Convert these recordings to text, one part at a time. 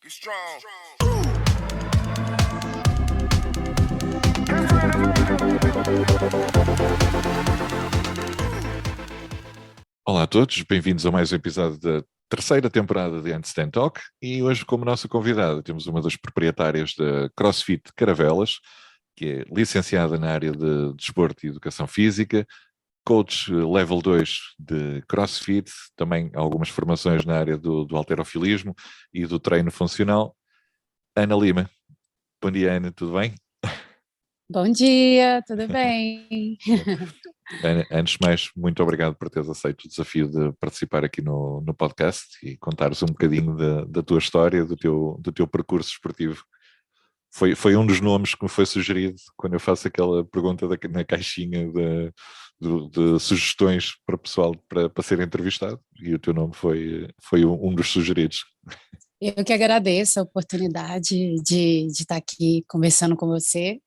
strong. Olá a todos, bem-vindos a mais um episódio da terceira temporada de Handstand Talk e hoje como nossa convidada temos uma das proprietárias da CrossFit Caravelas, que é licenciada na área de desporto e educação física, coach level 2 de CrossFit, também algumas formações na área do halterofilismo e do treino funcional. Ana Lima. Bom dia, Ana, tudo bem? Bom dia, tudo bem? Ana, antes de mais, muito obrigado por teres aceito o desafio de participar aqui no podcast e contares um bocadinho da tua história, do teu percurso esportivo. Foi um dos nomes que me foi sugerido quando eu faço aquela pergunta na caixinha de sugestões para pessoal para ser entrevistado, e o teu nome foi um dos sugeridos. Eu que agradeço a oportunidade de estar aqui conversando com você.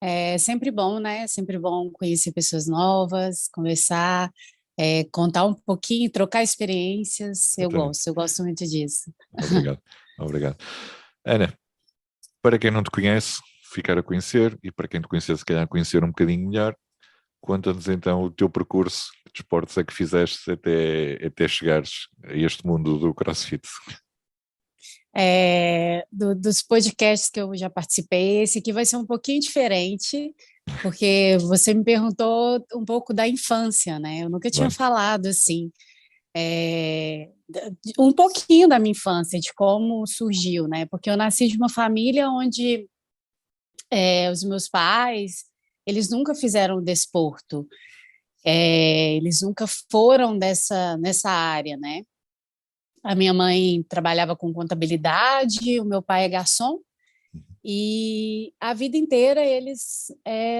É sempre bom, né? Sempre bom conhecer pessoas novas, conversar, contar um pouquinho, trocar experiências. Eu gosto muito disso. Obrigado, obrigado. Ana, para quem não te conhece, ficar a conhecer, e para quem te conhecer, se calhar conhecer um bocadinho melhor, conta-nos então o teu percurso, que desportos é que fizeste até chegares a este mundo do CrossFit. Dos podcasts que eu já participei, esse aqui vai ser um pouquinho diferente, porque você me perguntou um pouco da infância, né? Eu nunca tinha falado assim, um pouquinho da minha infância, de como surgiu, né? Porque eu nasci de uma família onde os meus pais, eles nunca fizeram desporto, eles nunca foram nessa área, né? A minha mãe trabalhava com contabilidade, o meu pai é garçom, e a vida inteira eles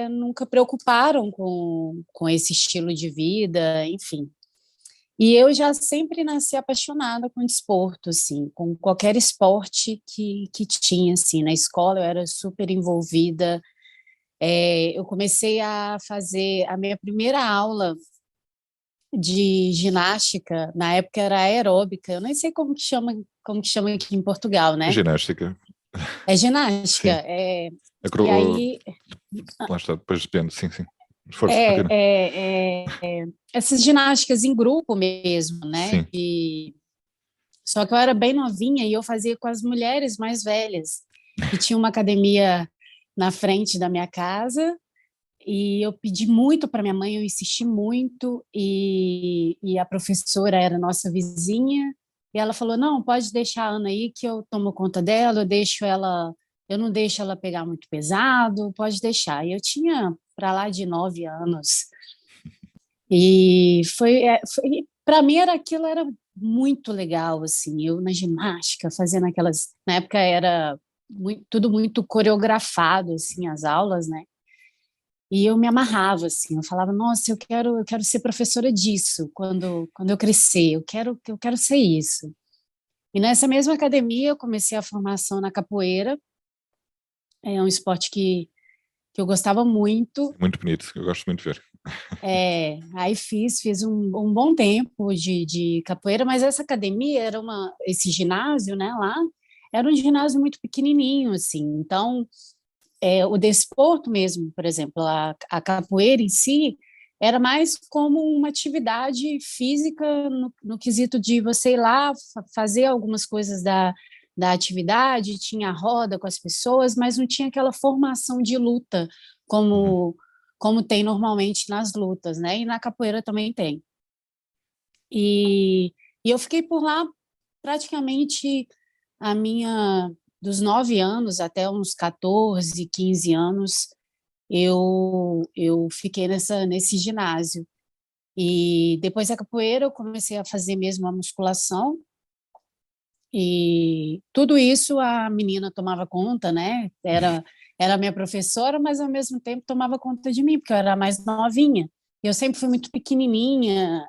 nunca preocuparam com esse estilo de vida, enfim. E eu já sempre nasci apaixonada com desporto, assim, com qualquer esporte que tinha, assim. Na escola eu era super envolvida. Eu comecei a fazer a minha primeira aula de ginástica, na época era aeróbica, eu nem sei como que chama aqui em Portugal, né? Ginástica. É ginástica. Sim. E aí Lá está, depois depende, sim. Força, continua. essas ginásticas em grupo mesmo, né? Sim. Só que eu era bem novinha e eu fazia com as mulheres mais velhas, que tinha uma academia na frente da minha casa. E eu pedi muito para minha mãe, eu insisti muito, e a professora era nossa vizinha, e ela falou, não, pode deixar a Ana aí, que eu tomo conta dela, eu não deixo ela pegar muito pesado, pode deixar. E eu tinha para lá de 9 anos, e para mim era muito legal, assim, eu na ginástica, fazendo aquelas, na época era tudo muito coreografado, assim, as aulas, né? E eu me amarrava, assim, eu falava, nossa, eu quero ser professora disso quando eu crescer, eu quero ser isso. E nessa mesma academia eu comecei a formação na capoeira, é um esporte que eu gostava muito. Muito bonito, eu gosto muito de ver. Aí fiz um bom tempo de capoeira, mas essa academia esse ginásio, né, lá, era um ginásio muito pequenininho, assim, então o desporto mesmo, por exemplo, a capoeira em si, era mais como uma atividade física no quesito de você ir lá fazer algumas coisas da atividade, tinha a roda com as pessoas, mas não tinha aquela formação de luta como tem normalmente nas lutas, né? E na capoeira também tem. E eu fiquei por lá praticamente a minha dos 9 anos até uns 14, 15 anos, eu fiquei nesse ginásio. E depois da capoeira eu comecei a fazer mesmo a musculação, e tudo isso a menina tomava conta, né? Era a minha professora, mas ao mesmo tempo tomava conta de mim, porque eu era a mais novinha. Eu sempre fui muito pequenininha,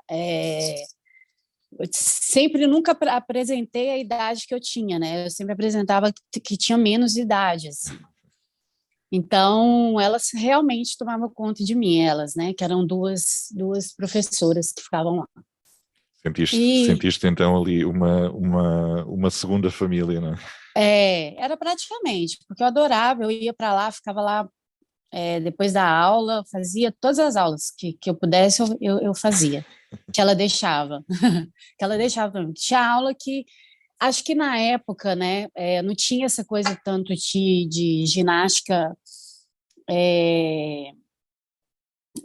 eu sempre nunca apresentei a idade que eu tinha, né? Eu sempre apresentava que tinha menos idade, assim. Então, elas realmente tomavam conta de mim, elas, né? Que eram duas professoras que ficavam lá. E Sentiste então ali uma segunda família, não é? era praticamente, porque eu adorava, eu ia para lá, ficava lá depois da aula, fazia todas as aulas que eu pudesse, eu fazia, que ela deixava, que ela deixava para mim. Tinha aula que, acho que na época, né, não tinha essa coisa tanto de ginástica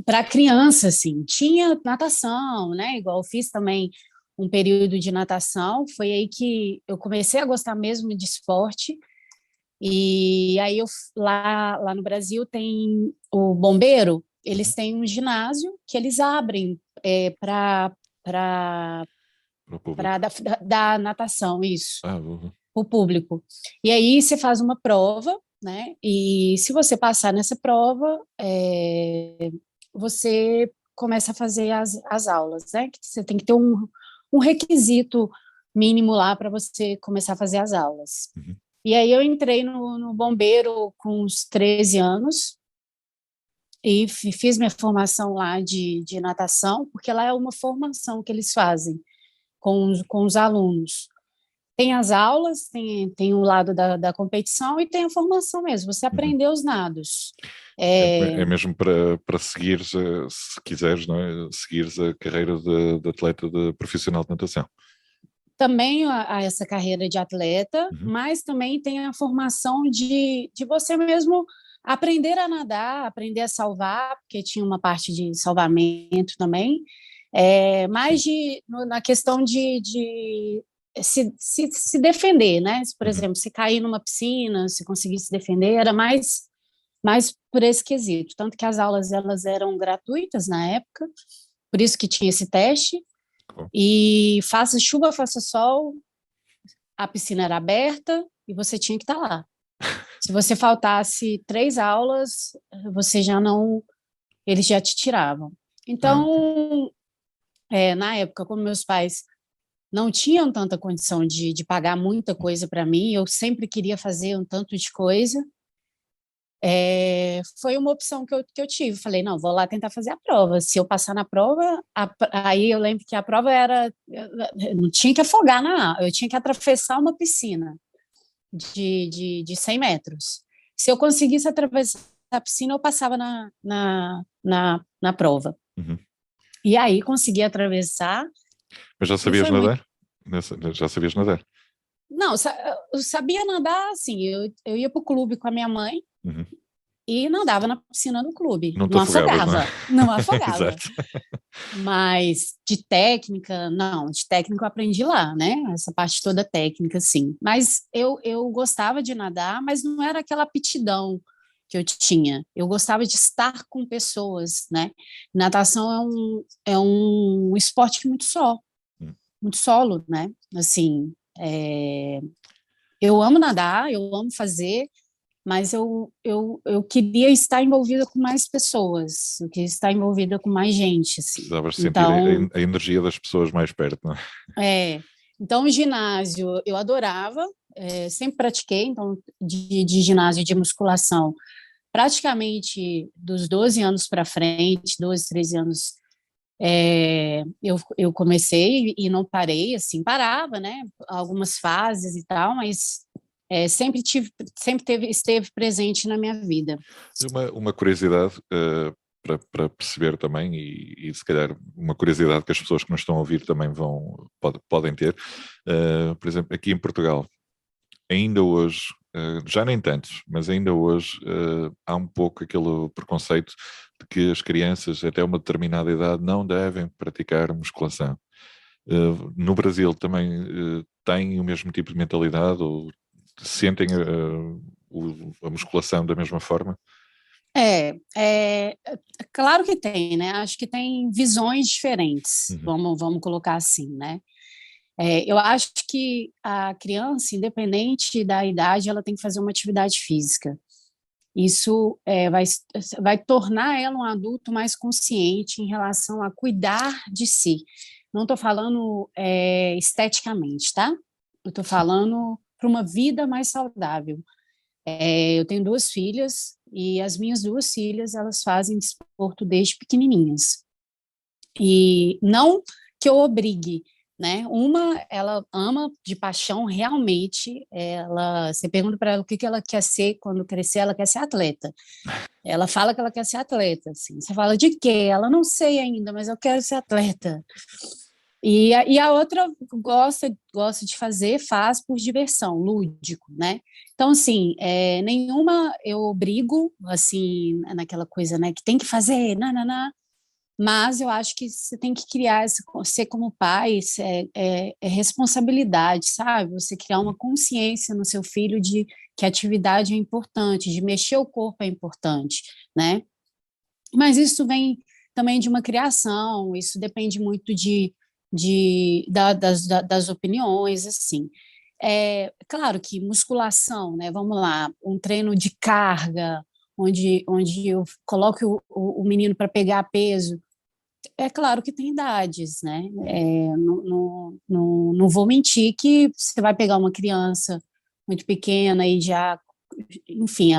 para criança, assim, tinha natação, né, igual eu fiz também um período de natação, foi aí que eu comecei a gostar mesmo de esporte. E aí lá no Brasil tem o bombeiro, Uhum. eles têm um ginásio que eles abrem para Para o público. dar natação, isso, Ah, boa. o público. E aí você faz uma prova, né? E se você passar nessa prova, você começa a fazer as aulas, né? Que você tem que ter um requisito mínimo lá para você começar a fazer as aulas. Uhum. E aí eu entrei no bombeiro com uns 13 anos e fiz minha formação lá de natação, porque lá é uma formação que eles fazem com os alunos. Tem as aulas, tem o lado da competição e tem a formação mesmo, você Uhum. aprender os nados. É mesmo para seguires, se quiseres, não é? Seguires a carreira de atleta de profissional de natação. Também a essa carreira de atleta, Uhum. mas também tem a formação de você mesmo aprender a nadar, aprender a salvar, porque tinha uma parte de salvamento também, mais na questão de se defender, né? Por Uhum. exemplo, se cair numa piscina, se conseguir se defender, era mais por esse quesito. Tanto que as aulas elas eram gratuitas na época, por isso que tinha esse teste. Cool. E faça chuva, faça sol, a piscina era aberta e você tinha que estar lá. Se você faltasse 3 aulas, você já não, eles já te tiravam. Ah, ok. Então, na época, como meus pais não tinham tanta condição de pagar muita coisa para mim, eu sempre queria fazer um tanto de coisa. Foi uma opção que eu tive. Falei, não, vou lá tentar fazer a prova. Se eu passar na prova, aí eu lembro que a prova era. Eu não tinha que afogar na água, eu tinha que atravessar uma piscina de 100 metros. Se eu conseguisse atravessar a piscina, eu passava na prova. Uhum. E aí consegui atravessar Mas já e sabias foi muito. nadar? Já sabias nadar? Não, eu sabia nadar assim. Eu ia para o clube com a minha mãe Uhum. e nadava na piscina do clube. Não te Não afogavas, não é? afogava, não afogava. Exato. Mas de técnica, não, de técnica eu aprendi lá, né? Essa parte toda técnica, sim. Mas eu gostava de nadar, mas não era aquela aptidão que eu tinha. Eu gostava de estar com pessoas, né? Natação é um esporte muito solo, né? Assim, eu amo nadar, eu amo fazer, mas eu queria estar envolvida com mais pessoas, eu queria estar envolvida com mais gente, assim. Precisavas sentir Então, a energia das pessoas mais perto, não é? é, então o ginásio eu adorava, sempre pratiquei, então de ginásio de musculação, praticamente dos 12 anos para frente, 12, 13 anos, eu comecei e não parei, assim, parava, né? Algumas fases e tal, mas esteve presente na minha vida. Uma curiosidade para perceber também, e se calhar uma curiosidade que as pessoas que nos estão a ouvir também podem ter. Por exemplo, aqui em Portugal, ainda hoje, já nem tantos, mas ainda hoje há um pouco aquele preconceito de que as crianças até uma determinada idade não devem praticar musculação. No Brasil também têm o mesmo tipo de mentalidade ou sentem a musculação da mesma forma? Claro que tem, né? Acho que tem visões diferentes, Uhum. vamos colocar assim, né? Eu acho que a criança, independente da idade, ela tem que fazer uma atividade física. Isso vai tornar ela um adulto mais consciente em relação a cuidar de si. Não estou falando esteticamente, tá? Eu estou Sim. falando para uma vida mais saudável. Eu tenho 2 filhas e as minhas 2 filhas elas fazem desporto desde pequenininhas. E não que eu obrigue, né? Uma, ela ama de paixão realmente. Você pergunta para ela o que que ela quer ser quando crescer, ela quer ser atleta. Ela fala que ela quer ser atleta, assim. Você fala de quê? Ela não sei ainda, mas eu quero ser atleta. E a outra gosta de fazer, faz por diversão, lúdico, né? Então, assim, nenhuma eu obrigo, assim, naquela coisa, né, que tem que fazer, nananá, mas eu acho que você tem que criar, ser como pai, é responsabilidade, sabe? Você criar uma consciência no seu filho de que a atividade é importante, de mexer o corpo é importante, né? Mas isso vem também de uma criação, isso depende muito das opiniões, assim. Claro que musculação, né? Vamos lá, um treino de carga, onde eu coloco o menino para pegar peso, é claro que tem idades, né? Não vou mentir que você vai pegar uma criança muito pequena e já, enfim,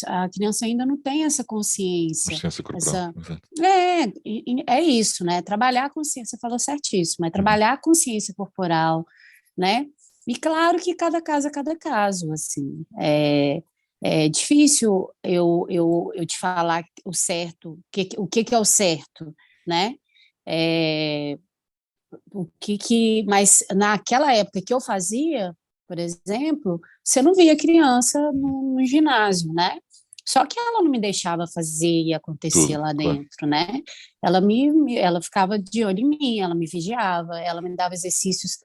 a criança ainda não tem essa consciência, Consciência corporal. essa Exato. é isso, né? Trabalhar a consciência, você falou certíssimo, é trabalhar a consciência corporal, né? E claro que cada caso, assim, é difícil eu te falar o certo, o que é o certo, né? É, mas naquela época que eu fazia, por exemplo, você não via criança no ginásio, né? Só que ela não me deixava fazer e acontecer Tudo, lá claro. dentro, né? Ela ficava de olho em mim, ela me vigiava, ela me dava exercícios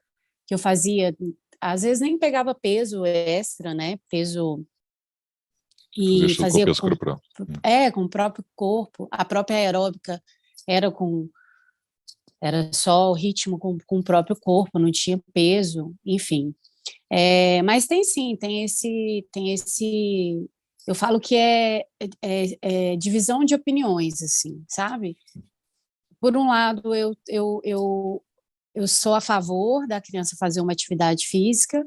que eu fazia, às vezes nem pegava peso extra, né? Peso Fazias e tudo com o fazia peso corporal. com o próprio corpo, a própria aeróbica era com era só o ritmo com o próprio corpo, não tinha peso, enfim. Mas tem sim, tem esse. Eu falo que é divisão de opiniões, assim, sabe? Por um lado, eu sou a favor da criança fazer uma atividade física,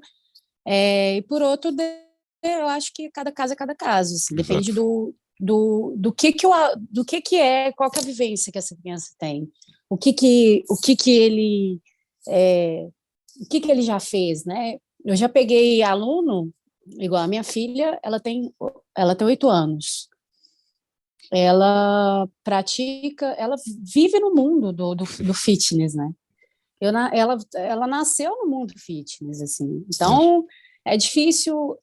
e por outro, eu acho que cada caso é cada caso, assim, depende Exato. do que é, qual que é a vivência que essa criança tem, o que que ele é, o que ele já fez, né? Eu já peguei aluno, igual a minha filha, ela tem 8 anos. Ela vive no mundo do fitness, né? Ela nasceu no mundo fitness, assim. Mesmo. Então, é difícil,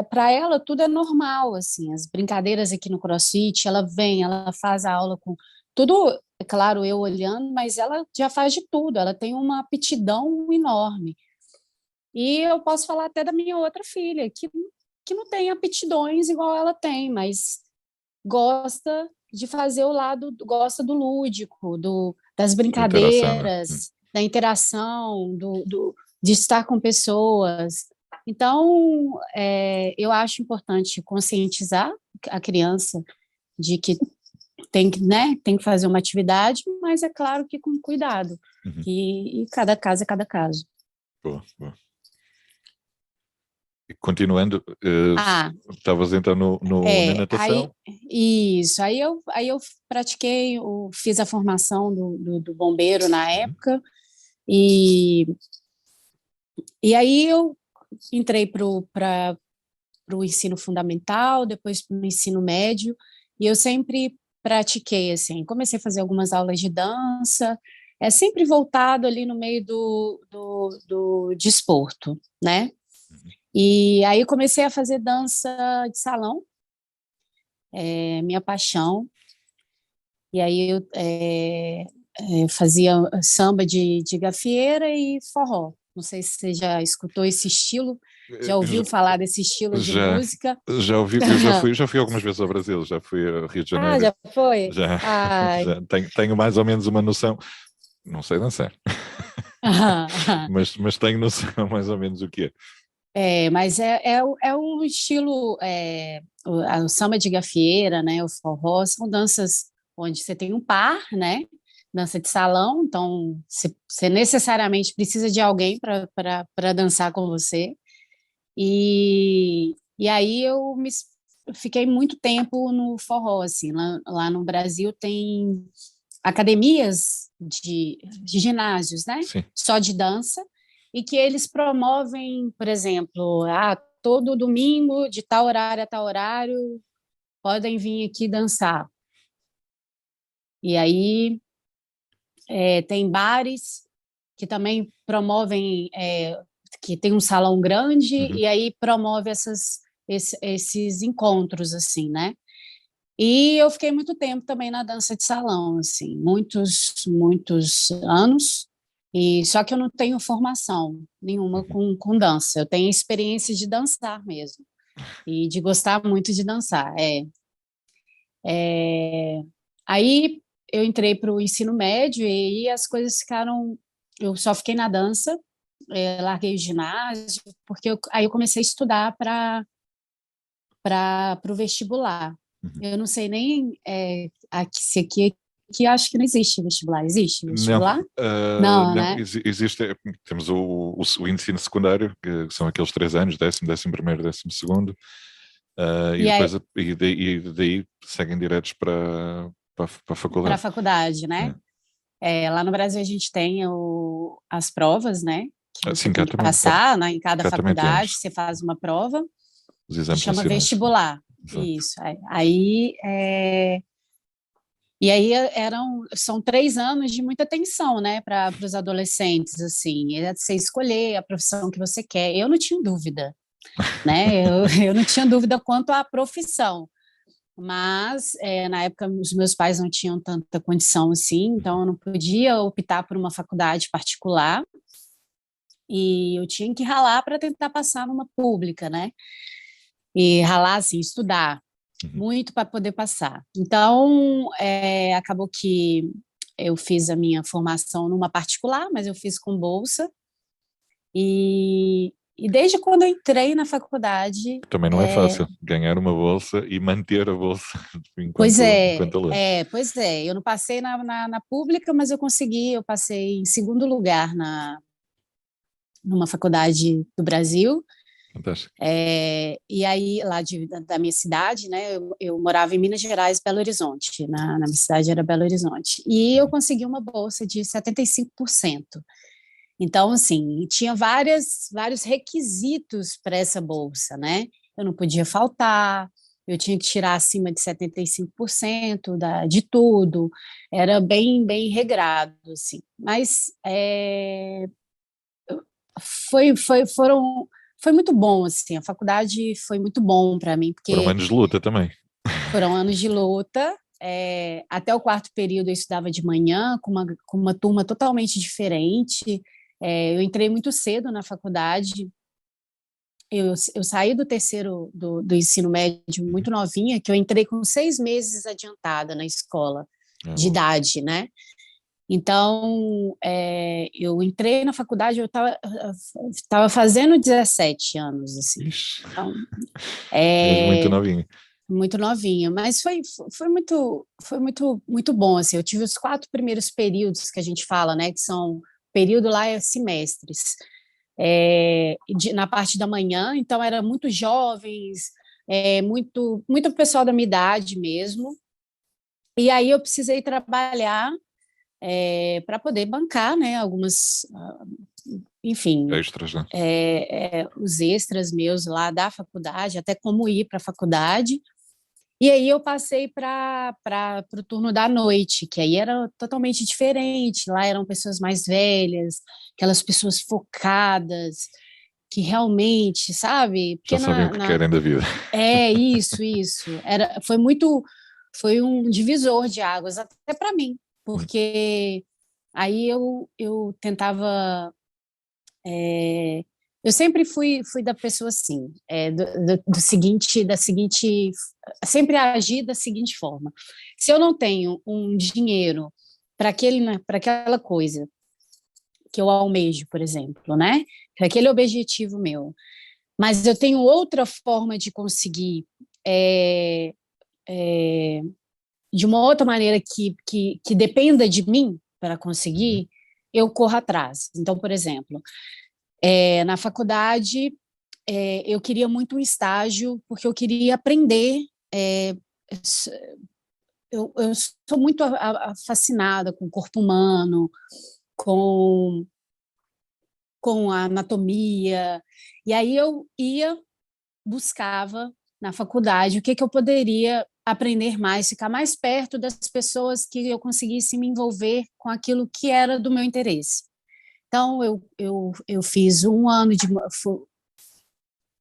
para ela tudo é normal, assim. As brincadeiras aqui no CrossFit, ela vem, ela faz a aula com tudo, é claro, eu olhando, mas ela já faz de tudo, ela tem uma aptidão enorme. E eu posso falar até da minha outra filha, que não tem aptidões igual ela tem, mas gosta de fazer gosta do lúdico, das Interação, né? brincadeiras, da interação, de estar com pessoas. Então, eu acho importante conscientizar a criança de que tem que fazer uma atividade, mas é claro que com cuidado. Uhum. E cada caso é cada caso. Boa, boa. E continuando, Ah, estavas então na natação? isso. Aí eu pratiquei, fiz a formação do bombeiro na Uhum. época, e aí eu entrei para o ensino fundamental, depois para o ensino médio, e eu sempre pratiquei, assim, comecei a fazer algumas aulas de dança, sempre voltado ali no meio do desporto, né? Uhum. E aí eu comecei a fazer dança de salão, minha paixão. E aí eu fazia samba de gafieira e forró. Não sei se você já escutou esse estilo, já ouviu falar desse estilo de Já, música. já ouvi, eu já fui algumas vezes ao Brasil, já fui ao Rio de Ah, Janeiro, já foi? já, Ai. já tenho mais ou menos uma noção, não sei dançar, mas tenho noção mais ou menos o que é. Mas é um estilo, o samba de gafieira, né, o forró, são danças onde você tem um par, né, dança de salão, então você necessariamente precisa de alguém para dançar com você. E aí fiquei muito tempo no forró, assim, lá no Brasil academias de ginásios, né? Sim. Só de dança, e que eles promovem, por exemplo, todo domingo, de tal horário a tal horário, podem vir aqui dançar. E aí tem bares que também promovem, que tem um salão grande, e aí promove esses encontros, assim, né? E eu fiquei muito tempo também na dança de salão, assim, muitos anos, e só que eu não tenho formação nenhuma com dança, eu tenho experiência de dançar mesmo, e de gostar muito de dançar. Aí eu entrei para o ensino médio e aí as coisas ficaram. Eu só fiquei na dança, larguei o ginásio, porque aí eu comecei a estudar para o vestibular. Eu não sei nem se aqui acho que não existe vestibular. Existe Não, vestibular? Não, não, né? existe, temos o ensino secundário, que são aqueles 3 anos, 10º, 11º, 12º, e E depois aí, daí seguem diretos para a para a faculdade. faculdade, né? Lá no Brasil a gente tem as provas, né? Que você Sim, cá tem que também, passar, né, em cada cá também faculdade, temos você faz uma prova os que exames chama nacionais. vestibular. Exato. Isso. E aí são 3 anos de muita tensão, né, para os adolescentes, assim, você escolher a profissão que você quer. Eu não tinha dúvida, né? Eu não tinha dúvida quanto à profissão, mas na época os meus pais não tinham tanta condição assim, então eu não podia optar por uma faculdade particular e eu tinha que ralar para tentar passar numa pública, né? E ralar assim, estudar muito para poder passar. Então, acabou que eu fiz a minha formação numa particular, mas eu fiz com bolsa. E desde quando eu entrei na faculdade, Também não é fácil ganhar uma bolsa e manter a bolsa pois enquanto aluno. eu não passei na pública, mas eu passei em segundo lugar numa faculdade do Brasil. Fantástico. E aí, lá da minha cidade, né, eu morava em Minas Gerais, Belo Horizonte, na minha cidade era Belo Horizonte, e eu consegui uma bolsa de 75%. Então, assim, tinha vários requisitos para essa bolsa, né? Eu não podia faltar, eu tinha que tirar acima de 75% de tudo, era bem, bem regrado, assim. Mas foi, foi, foram, foi muito bom, assim, a faculdade foi muito bom para mim, Foram porque anos de luta também. foram anos de luta. Até o quarto período eu estudava de manhã com uma turma totalmente diferente. Eu entrei muito cedo na faculdade. Eu saí do terceiro do ensino médio muito novinha, que eu entrei com 6 meses adiantada na escola de Bom. idade, né? Então, eu entrei na faculdade, eu estava fazendo 17 anos, assim. Ixi, Então, mesmo muito é, novinho. muito novinha, mas muito bom, assim. Eu tive os 4 primeiros períodos que a gente fala, né? Que são período lá semestres, na parte da manhã. Então era muito jovens, muito pessoal da minha idade mesmo. E aí eu precisei trabalhar para poder bancar, né? Enfim, Extras, né? os extras meus lá da faculdade, até como ir para a faculdade. E aí eu passei para o turno da noite, que aí era totalmente diferente. Lá eram pessoas mais velhas, aquelas pessoas focadas, que realmente, sabe? Já Porque sabem o que querem da vida. isso. Foi um divisor de águas até para mim, porque aí eu tentava eu sempre fui da pessoa assim, sempre agi da seguinte forma: se eu não tenho um dinheiro para aquela coisa que eu almejo, por exemplo, né, para aquele objetivo meu, mas eu tenho outra forma de conseguir é, é, de uma outra maneira que dependa de mim para conseguir, eu corro atrás. Então, por exemplo, na faculdade, eu queria muito um estágio, porque eu queria aprender eu sou muito fascinada com o corpo humano, com, com a anatomia, e aí eu buscava na faculdade o que, que eu poderia aprender mais, ficar mais perto das pessoas que eu conseguisse me envolver com aquilo que era do meu interesse. Então, eu fiz um ano de...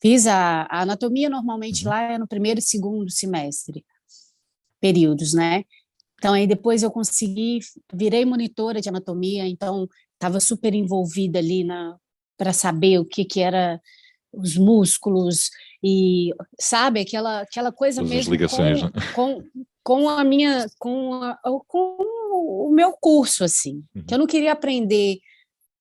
Fiz a anatomia, normalmente Uhum. lá é no primeiro e segundo semestre, períodos, né? Então, aí depois eu virei monitora de anatomia, então estava super envolvida ali para saber o que, que era os músculos e, sabe, aquela coisa Todas as mesmo ligações, né? com a minha, com o meu curso, assim, que Uhum. eu não queria aprender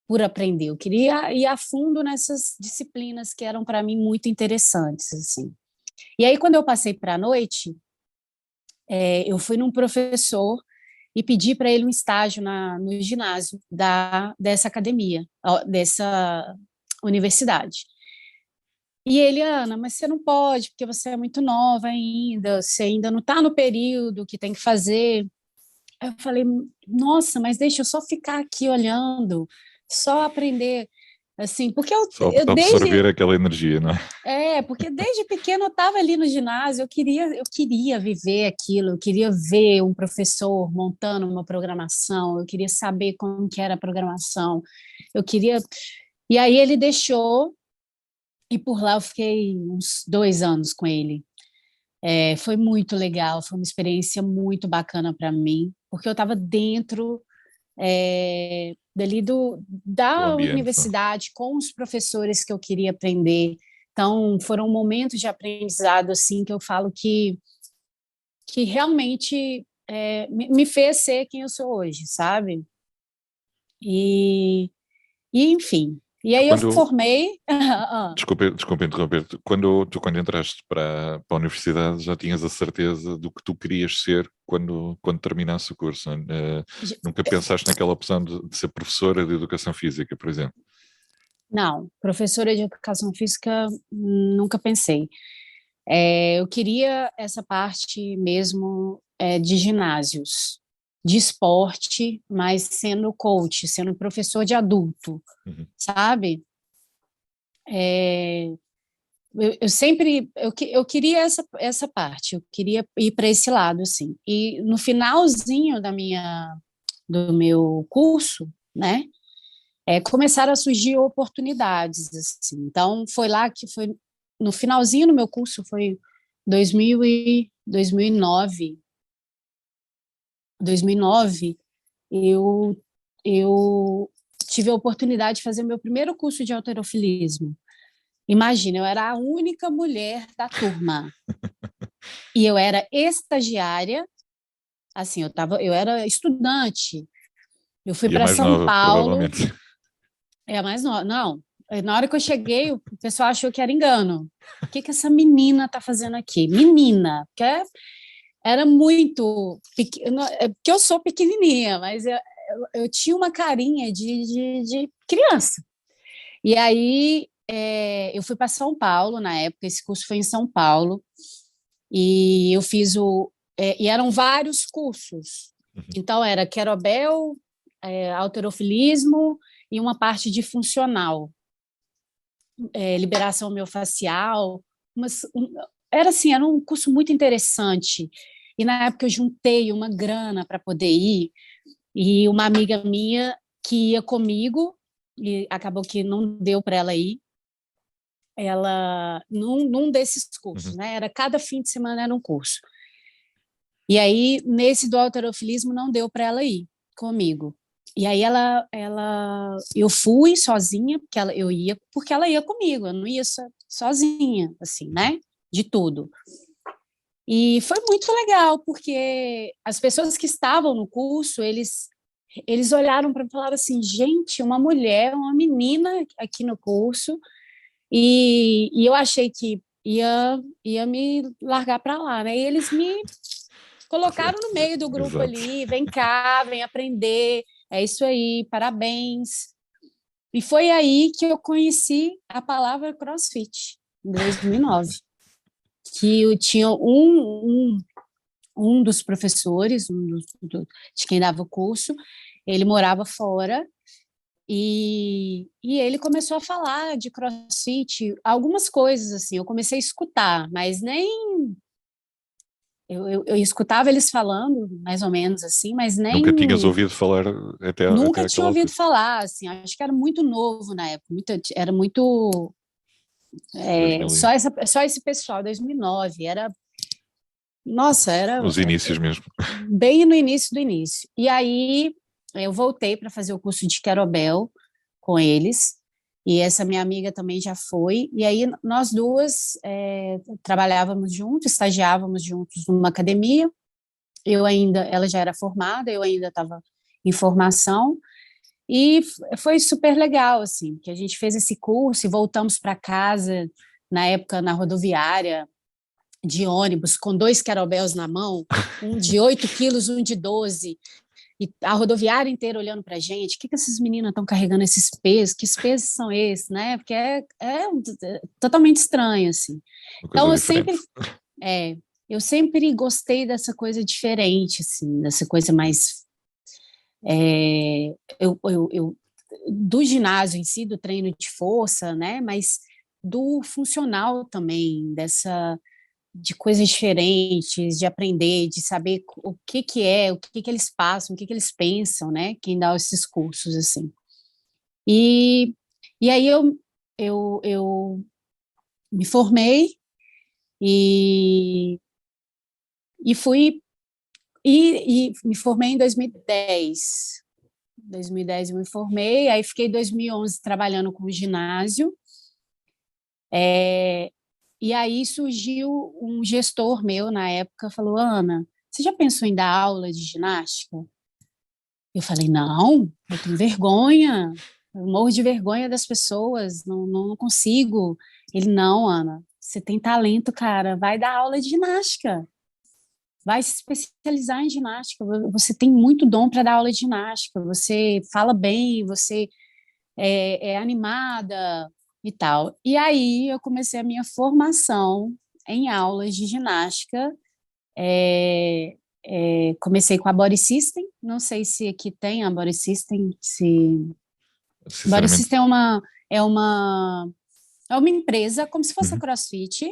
por aprender, eu queria ir a fundo nessas disciplinas que eram para mim muito interessantes, assim. E aí, quando eu passei para a noite, eu fui num professor e pedi para ele um estágio no ginásio dessa academia, dessa universidade. E ele, Ana, mas você não pode, porque você é muito nova ainda, você ainda não está no período que tem que fazer. Aí eu falei, nossa, mas deixa eu só ficar aqui olhando, só aprender, assim, porque Só eu absorver desde aquela energia, não é? porque desde pequeno eu estava ali no ginásio, eu queria viver aquilo, eu queria ver um professor montando uma programação, eu queria saber como que era a programação, eu queria... E aí ele deixou, e por lá eu fiquei uns 2 anos com ele. Foi muito legal, foi uma experiência muito bacana para mim, porque eu estava dentro dali Do da ambiente, não é? universidade, com os professores que eu queria aprender. Então, foram momentos de aprendizado assim que eu falo que realmente me fez ser quem eu sou hoje, sabe? E, enfim. E Tu aí eu quando, formei. desculpa interromper-te, quando entraste para a universidade já tinhas a certeza do que tu querias ser quando terminasse o curso, não é? Nunca pensaste naquela opção de ser professora de educação física, por exemplo? Não, professora de educação física, nunca pensei. Eu queria essa parte mesmo de ginásios, de esporte, mas sendo coach, sendo professor de adulto, Uhum. sabe? É, eu sempre eu queria essa parte, eu queria ir para esse lado, assim. E no finalzinho do meu curso, né? Começaram a surgir oportunidades, assim. Então, foi lá que foi no finalzinho do meu curso, foi 2009, 2009, eu, eu tive a oportunidade de fazer meu primeiro curso de halterofilismo. Imagina, eu era a única mulher da turma e eu era estagiária, assim, eu era estudante. Eu fui E a para mais São nova, Paulo. provavelmente. Mas não. Na hora que eu cheguei, o pessoal achou que era engano. O que que essa menina está fazendo aqui? Menina, porque era muito pequena, porque eu sou pequenininha, mas eu tinha uma carinha de criança. E aí eu fui para São Paulo na época, esse curso foi em São Paulo, e eu fiz e eram vários cursos. Uhum. Então era querobel, halterofilismo e uma parte de funcional, liberação miofascial, era assim, era um curso muito interessante. E na época eu juntei uma grana para poder ir, e uma amiga minha que ia comigo, e acabou que não deu para ela ir, ela num desses cursos, Uhum. né? Era cada fim de semana era um curso. E aí nesse do halterofilismo não deu para ela ir comigo. E aí eu fui sozinha, porque eu ia porque ela ia comigo, eu não ia sozinha, assim, Uhum. né? De tudo. E foi muito legal, porque as pessoas que estavam no curso, eles olharam para mim e falaram assim, gente, uma mulher, uma menina aqui no curso, e eu achei que ia me largar para lá, né? E eles me colocaram no meio do grupo Exato. ali, vem cá, vem aprender, é isso aí, parabéns. E foi aí que eu conheci a palavra CrossFit, em 2009, que eu tinha um dos professores, de quem dava o curso, ele morava fora e ele começou a falar de CrossFit, algumas coisas assim, eu comecei a escutar, mas nem eu escutava eles falando, mais ou menos assim, mas nem Nunca tinhas ouvido falar até nunca tinha aquela ouvido altura? falar, assim, acho que era muito novo na época, era muito 2000 só esse pessoal, 2009, nossa, era os inícios mesmo. bem no início do início. E aí eu voltei para fazer o curso de Querobel com eles, e essa minha amiga também já foi, e aí nós duas trabalhávamos juntos, estagiávamos juntos numa academia, ela já era formada, eu ainda estava em formação, e foi super legal, assim, que a gente fez esse curso e voltamos para casa, na época, na rodoviária, de ônibus, com 2 kettlebells na mão, um de 8 quilos, um de 12, e a rodoviária inteira olhando para a gente, o que essas meninas estão carregando esses pesos, que pesos são esses, né? Porque é totalmente estranho, assim. Uma Então, coisa diferente. eu sempre gostei dessa coisa diferente, assim, dessa coisa mais é, do ginásio em si, do treino de força, né? Mas do funcional também, de coisas diferentes, de aprender, de saber o que é, o que eles passam, o que eles pensam, né? Quem dá esses cursos assim. E, e aí eu me formei e, e fui e me formei em 2010. 2010 eu me formei, aí fiquei 2011 trabalhando com ginásio. E aí surgiu um gestor meu na época, falou: Ana, você já pensou em dar aula de ginástica? Eu falei: não, eu tenho vergonha, eu morro de vergonha das pessoas, não consigo. Ele: não, Ana, você tem talento, cara, vai dar aula de ginástica, vai se especializar em ginástica, você tem muito dom para dar aula de ginástica, você fala bem, você é animada e tal. E aí eu comecei a minha formação em aulas de ginástica. Comecei com a Body System, não sei se aqui tem a Body System, se Body Sinceramente, System é uma empresa como se fosse a uhum. CrossFit,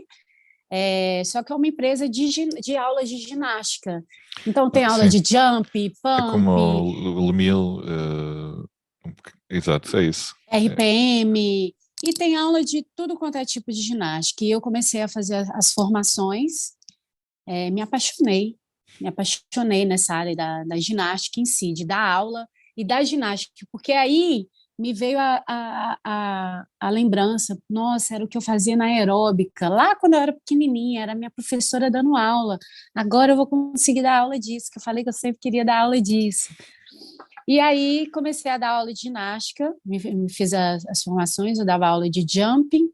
só que é uma empresa de aulas de ginástica. Então tem aula Sim, de jump, é como pump, o Lumil, exato, é isso. É, RPM, e tem aula de tudo quanto é tipo de ginástica. E eu comecei a fazer as formações, me apaixonei nessa área da ginástica em si, de dar aula e da ginástica, porque aí me veio a lembrança, nossa, era o que eu fazia na aeróbica, lá quando eu era pequenininha, era minha professora dando aula, agora eu vou conseguir dar aula disso, que eu falei que eu sempre queria dar aula disso. E aí comecei a dar aula de ginástica, me fiz as formações, eu dava aula de jumping.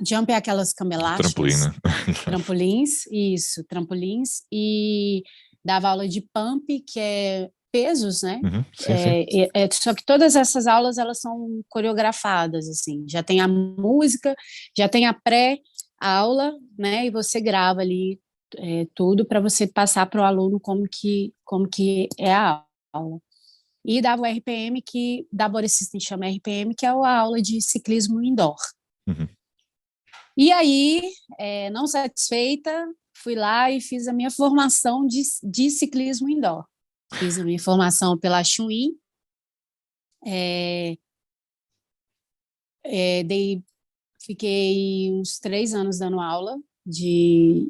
Jump é aquelas cama de trampolim, elásticas, né? trampolins, isso, trampolins, e dava aula de pump, que é pesos, né? Uhum, sim, sim. Só que todas essas aulas elas são coreografadas, assim, já tem a música, já tem a pré-aula, né? E você grava ali tudo para você passar para o aluno como que é a aula. E dava o RPM, que da Body System chama RPM, que é a aula de ciclismo indoor. Uhum. E aí, não satisfeita, fui lá e fiz a minha formação de ciclismo indoor. Fiz a minha formação pela Chuin, é, fiquei uns 3 anos dando aula de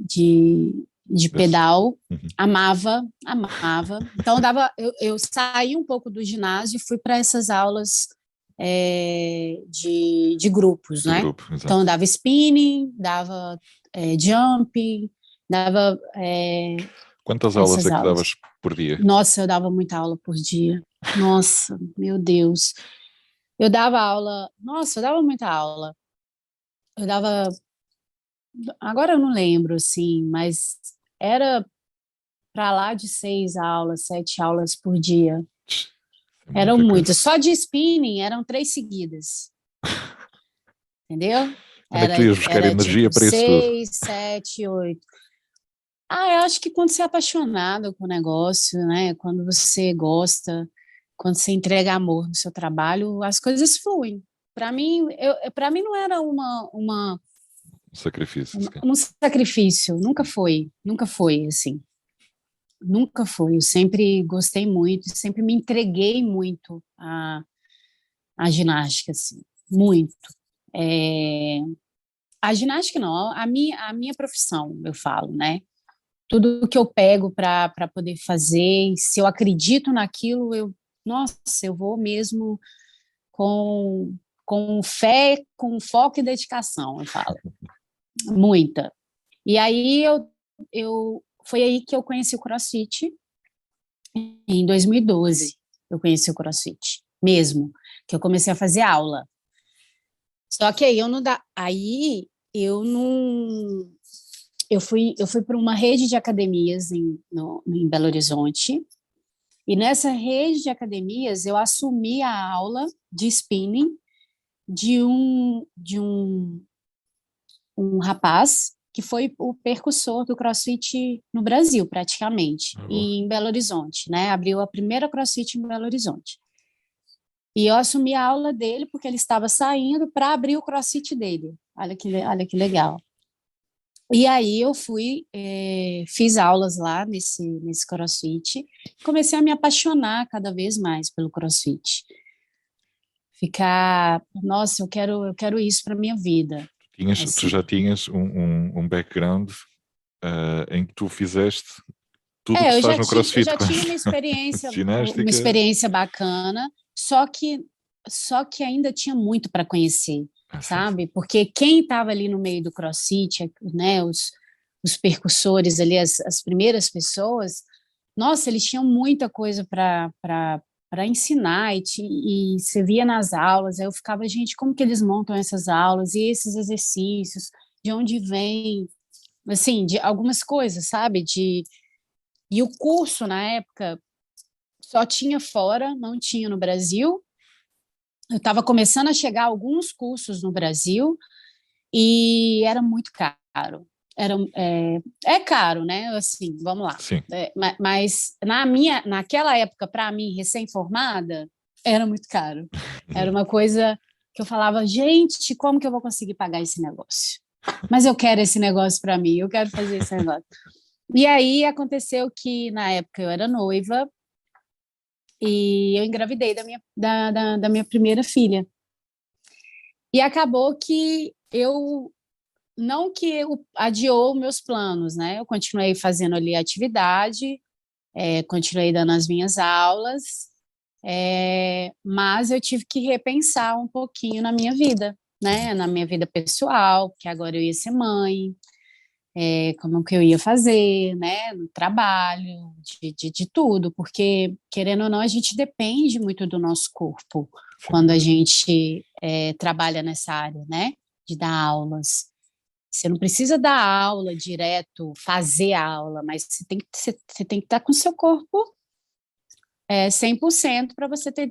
Desse- pedal, uhum. amava, amava. Então, eu saí um pouco do ginásio e fui para essas aulas de grupos, De né? grupo, Então, eu exato. dava spinning, dava jumping, dava Quantas aulas é essas que aulas. davas por dia? Nossa, eu dava muita aula por dia. Nossa, meu Deus. Nossa, eu dava muita aula. Eu dava, agora eu não lembro, assim, mas era para lá de 6 aulas, 7 aulas por dia. É Eram muita coisa. muitas. Só de spinning eram 3 seguidas, entendeu? Onde é que tu Era, ias buscar era energia tipo para isso tudo? 6, 7, 8. Eu acho que quando você é apaixonado com o negócio, né? Quando você gosta, quando você entrega amor no seu trabalho, as coisas fluem. Para mim não era Sacrifício, se calhar. um sacrifício, nunca foi assim, nunca foi. Eu sempre gostei muito, sempre me entreguei muito à ginástica, assim, muito. É, a ginástica não, a minha profissão, eu falo, né? Tudo que eu pego para poder fazer, se eu acredito naquilo, nossa, eu vou mesmo com, com fé, com foco e dedicação, eu falo, muita. E aí foi aí que eu conheci o CrossFit, em 2012. Eu conheci o CrossFit, mesmo, que eu comecei a fazer aula. Só que aí eu não eu fui para uma rede de academias em Belo Horizonte, e nessa rede de academias eu assumi a aula de spinning de um rapaz que foi o percussor do CrossFit no Brasil, praticamente, Ah, boa. e em Belo Horizonte, né? Abriu a primeira CrossFit em Belo Horizonte. E eu assumi a aula dele porque ele estava saindo para abrir o CrossFit dele. Olha que legal. E aí eu fui, fiz aulas lá nesse CrossFit, comecei a me apaixonar cada vez mais pelo CrossFit. Nossa, eu quero isso para minha vida, Tu assim. já tinhas um background em que tu fizeste tudo o que se faz no Eu CrossFit, já tinha quase. uma Ginástica. experiência bacana, só que ainda tinha muito para conhecer, Ah, sim, sim. sabe? Porque quem estava ali no meio do CrossFit, né, os percussores ali, as primeiras pessoas, nossa, eles tinham muita coisa para ensinar e você via nas aulas, aí eu ficava, gente, como que eles montam essas aulas e esses exercícios, de onde vem, assim, de algumas coisas, sabe? E o curso, na época, só tinha fora, não tinha no Brasil. Eu estava começando a chegar alguns cursos no Brasil e era muito caro. É caro, né? Assim, vamos lá. Sim. Mas naquela época, para mim, recém-formada, era muito caro. Era uma coisa que eu falava, gente, como que eu vou conseguir pagar esse negócio? Mas eu quero esse negócio para mim, eu quero fazer esse negócio. E aí aconteceu que na época eu era noiva e eu engravidei da minha primeira filha. E acabou que não que eu adiou meus planos, né? Eu continuei fazendo ali a atividade, continuei dando as minhas aulas, mas eu tive que repensar um pouquinho na minha vida, né? Na minha vida pessoal, que agora eu ia ser mãe, como que eu ia fazer, né, no trabalho, de tudo, porque, querendo ou não, a gente depende muito do nosso corpo Sem quando a dúvida. gente trabalha nessa área, né, de dar aulas. Você não precisa dar aula direto, fazer a aula, mas você tem que estar com o seu corpo 100% para você ter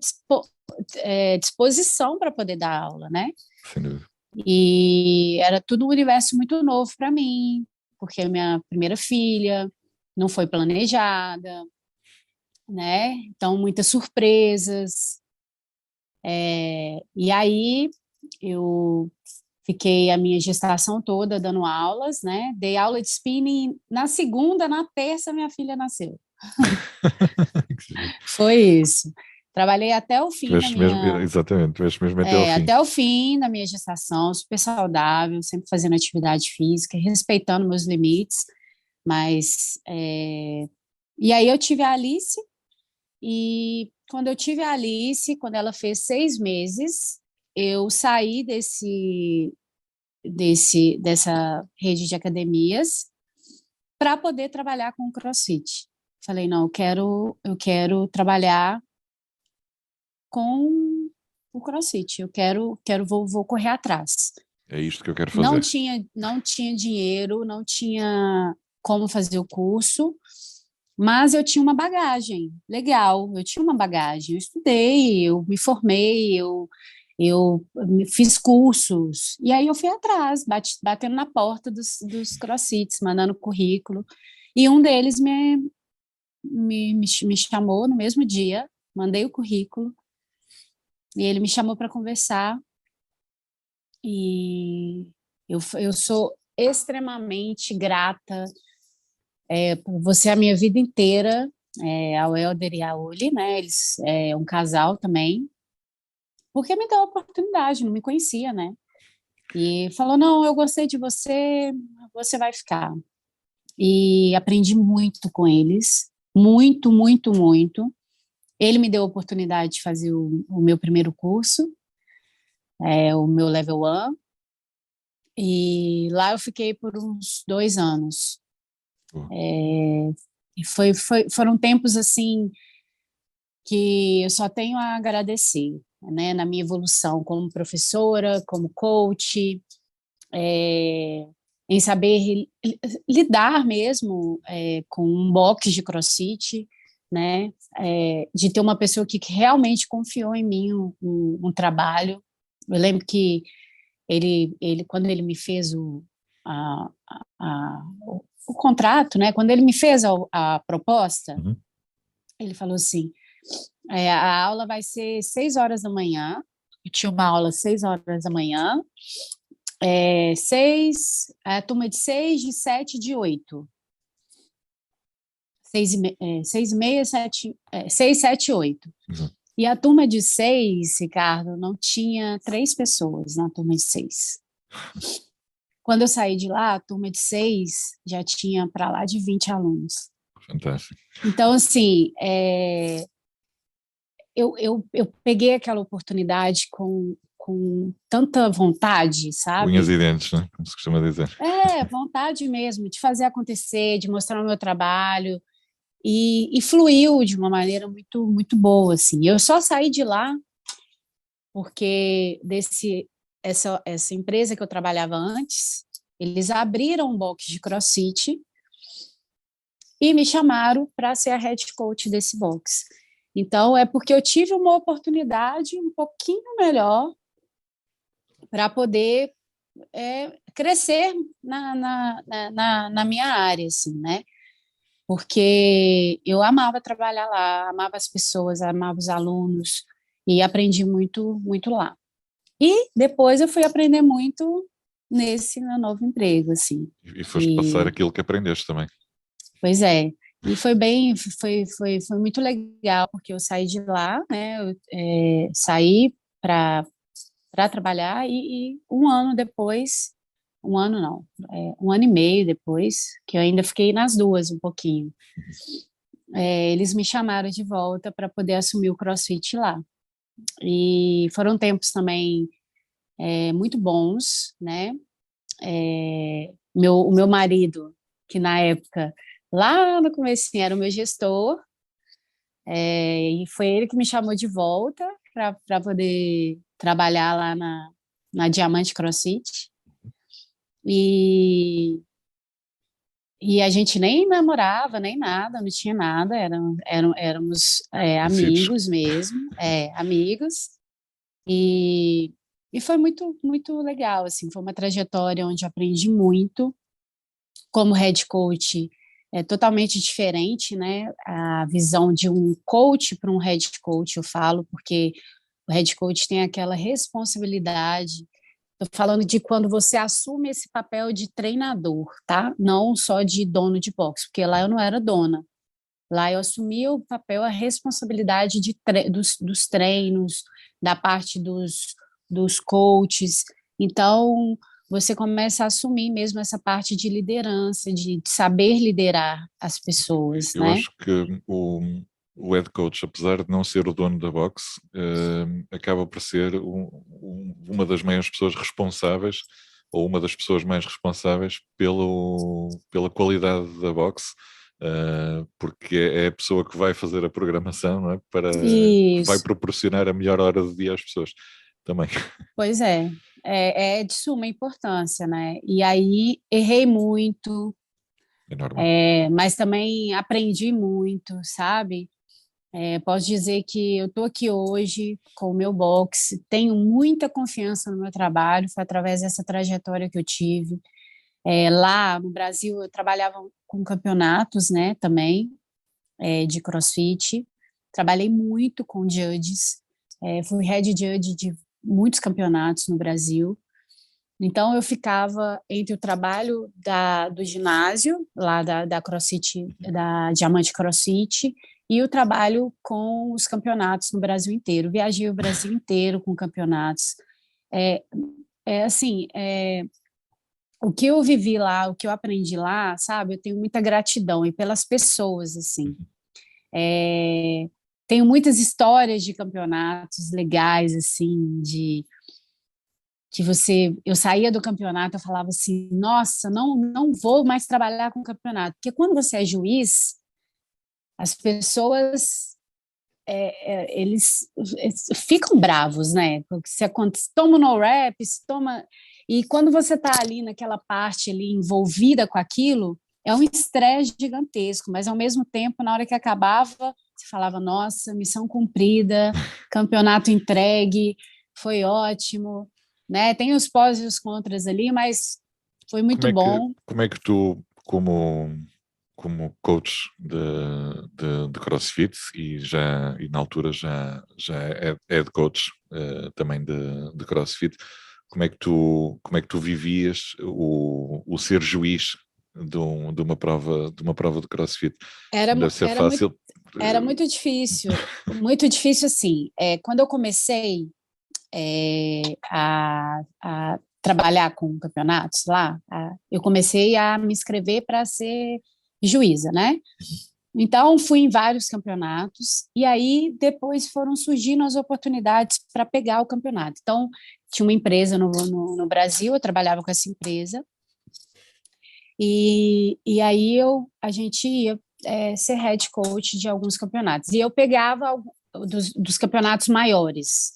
disposição para poder dar aula, né? Sem dúvida. E era tudo um universo muito novo para mim, porque a minha primeira filha não foi planejada, né? Então, muitas surpresas. E aí, eu fiquei a minha gestação toda dando aulas, né? Dei aula de spinning na segunda, na terça, minha filha nasceu. Que giro. Foi isso. Trabalhei até o fim da Tiveste mesmo, minha exatamente, tiveste mesmo até ao fim. até o fim da minha gestação, super saudável, sempre fazendo atividade física, respeitando meus limites, mas e aí eu tive a Alice e quando eu tive a Alice, quando ela fez 6 meses, eu saí dessa rede de academias para poder trabalhar com o CrossFit. Falei, não, eu quero trabalhar com o CrossFit. Vou correr atrás. É isto que eu quero fazer. Não tinha dinheiro, não tinha como fazer o curso, mas eu tinha uma bagagem legal. Eu tinha uma bagagem. Eu estudei, eu me formei, eu fiz cursos. E aí eu fui atrás, batendo na porta dos CrossFits, mandando currículo. E um deles me chamou no mesmo dia, mandei o currículo, e ele me chamou para conversar, e eu sou extremamente grata por você a minha vida inteira, ao Helder e à Uli, né? Eles é um casal também, porque me deu a oportunidade, não me conhecia, né? E falou, não, eu gostei de você, você vai ficar. E aprendi muito com eles, muito, muito, muito. Ele me deu a oportunidade de fazer o meu primeiro curso, o meu Level 1, e lá eu fiquei por uns 2 anos. E foram tempos assim que eu só tenho a agradecer, né, na minha evolução como professora, como coach, em saber lidar mesmo com um box de CrossFit, né, de ter uma pessoa que realmente confiou em mim um trabalho. Eu lembro que quando ele me fez a, o contrato, né, quando ele me fez a proposta, Uhum. ele falou assim, a aula vai ser 6 horas da manhã, eu tinha uma aula às 6 horas da manhã, a turma de 6, de 7, de 8. 6 e meia, 7, 6, 7, 8. Uhum. E a turma de 6, Ricardo, não tinha 3 pessoas na turma de 6. Quando eu saí de lá, a turma de 6 já tinha para lá de 20 alunos. Fantástico. Então, assim, eu peguei aquela oportunidade com tanta vontade, Unhas sabe? e dentes, né? Como se costuma dizer. Vontade mesmo de fazer acontecer, de mostrar o meu trabalho, e fluiu de uma maneira muito, muito boa, assim. Eu só saí de lá porque essa empresa que eu trabalhava antes, eles abriram um box de CrossFit e me chamaram para ser a head coach desse box. Então, é porque eu tive uma oportunidade um pouquinho melhor para poder crescer na minha área, assim, né? Porque eu amava trabalhar lá, amava as pessoas, amava os alunos e aprendi muito, muito lá. E depois eu fui aprender muito nesse meu novo emprego, assim. E foste passar E, aquilo que aprendeste também. pois é, e foi muito legal, porque eu saí de lá, né? Eu saí para trabalhar e um ano depois, um ano não, 1 ano e meio depois, que eu ainda fiquei nas duas um pouquinho, eles me chamaram de volta para poder assumir o CrossFit lá. E foram tempos também muito bons, né? O meu marido, que na época, lá no começo, era o meu gestor, e foi ele que me chamou de volta para poder trabalhar lá na Diamante CrossFit. E, e a gente nem namorava, nem nada, não tinha nada, éramos Conhecidos. amigos mesmo, amigos. E, e foi muito, muito legal, assim, foi uma trajetória onde eu aprendi muito. Como head coach é totalmente diferente, né? A visão de um coach para um head coach, eu falo, porque o head coach tem aquela responsabilidade. Estou falando de quando você assume esse papel de treinador, tá? Não só de dono de boxe, porque lá eu não era dona. Lá eu assumi o papel, a responsabilidade dos treinos, da parte dos coaches. Então, você começa a assumir mesmo essa parte de liderança, de saber liderar as pessoas, Eu né? acho que o head coach, apesar de não ser o dono da box, acaba por ser uma das maiores pessoas responsáveis, ou uma das pessoas mais responsáveis pela qualidade da box, porque é a pessoa que vai fazer a programação, não é? Que vai Isso, proporcionar a melhor hora do dia às pessoas também. pois é de suma importância, né? E aí errei muito, É normal. mas também aprendi muito, sabe? Posso dizer que eu estou aqui hoje com o meu box, tenho muita confiança no meu trabalho, foi através dessa trajetória que eu tive. Lá no Brasil, eu trabalhava com campeonatos, né, também, de CrossFit. Trabalhei muito com judges, fui head judge de muitos campeonatos no Brasil. Então, eu ficava entre o trabalho do ginásio, lá da CrossFit, da Diamante CrossFit, e o trabalho com os campeonatos no Brasil inteiro. Viajei o Brasil inteiro com campeonatos. É, assim, o que eu vivi lá, o que eu aprendi lá, sabe? Eu tenho muita gratidão e pelas pessoas, assim. É, tenho muitas histórias de campeonatos legais, assim, de que eu saía do campeonato, eu falava assim, nossa, não vou mais trabalhar com campeonato, porque quando você é juiz, as pessoas eles ficam bravos, né? Porque se acontece, toma no rap, se toma e quando você está ali naquela parte ali envolvida com aquilo, é um estresse gigantesco, mas ao mesmo tempo, na hora que acabava, você falava, nossa, missão cumprida, campeonato entregue, foi ótimo, né? Tem os pós e os contras ali, mas foi muito bom. Como é que tu, como coach de CrossFit e na altura já é head coach também de CrossFit, como é que tu vivias o ser juiz de uma prova de CrossFit? Era, Não deve ser era muito, fácil. era muito difícil assim. Quando eu comecei a trabalhar com campeonatos lá, eu comecei a me inscrever para ser juíza, né? Então, fui em vários campeonatos, e aí depois foram surgindo as oportunidades para pegar o campeonato. Então, tinha uma empresa no Brasil, eu trabalhava com essa empresa, e aí a gente ia ser head coach de alguns campeonatos. E eu pegava dos campeonatos maiores.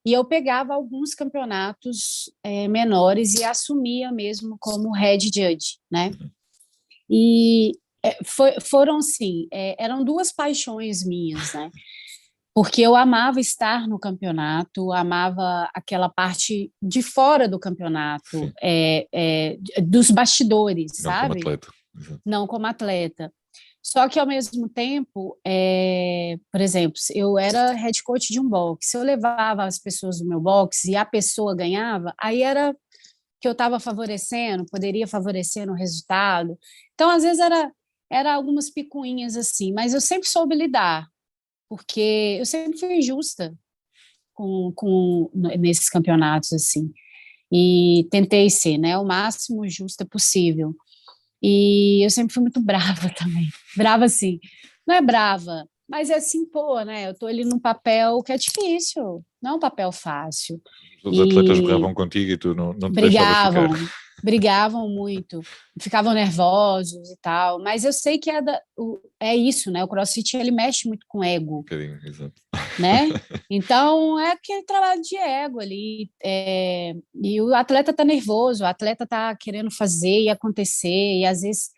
E eu pegava alguns campeonatos menores e assumia mesmo como head judge, né? E foram, sim, eram duas paixões minhas, né? Porque eu amava estar no campeonato, amava aquela parte de fora do campeonato, dos bastidores, Não como sabe? atleta. Exato. Não como atleta. Só que, ao mesmo tempo, por exemplo, eu era head coach de um boxe. Se eu levava as pessoas do meu boxe e a pessoa ganhava, aí era que eu estava favorecendo, poderia favorecer no resultado. Então, às vezes, era algumas picuinhas assim, mas eu sempre soube lidar, porque eu sempre fui justa nesses campeonatos, assim. E tentei ser, né, o máximo justa possível. E eu sempre fui muito brava também. Brava, assim. Não é brava, mas é assim, pô, né? Eu tô ali num papel que é difícil, não é um papel fácil. Os atletas E berravam contigo e tu não te deixavas ficar. brigavam, brigavam muito, ficavam nervosos e tal. Mas eu sei que é isso, né? O CrossFit, ele mexe muito com Um ego, bocadinho, exato. né? Então, é aquele trabalho de ego ali. E o atleta tá nervoso, o atleta tá querendo fazer e acontecer, e às vezes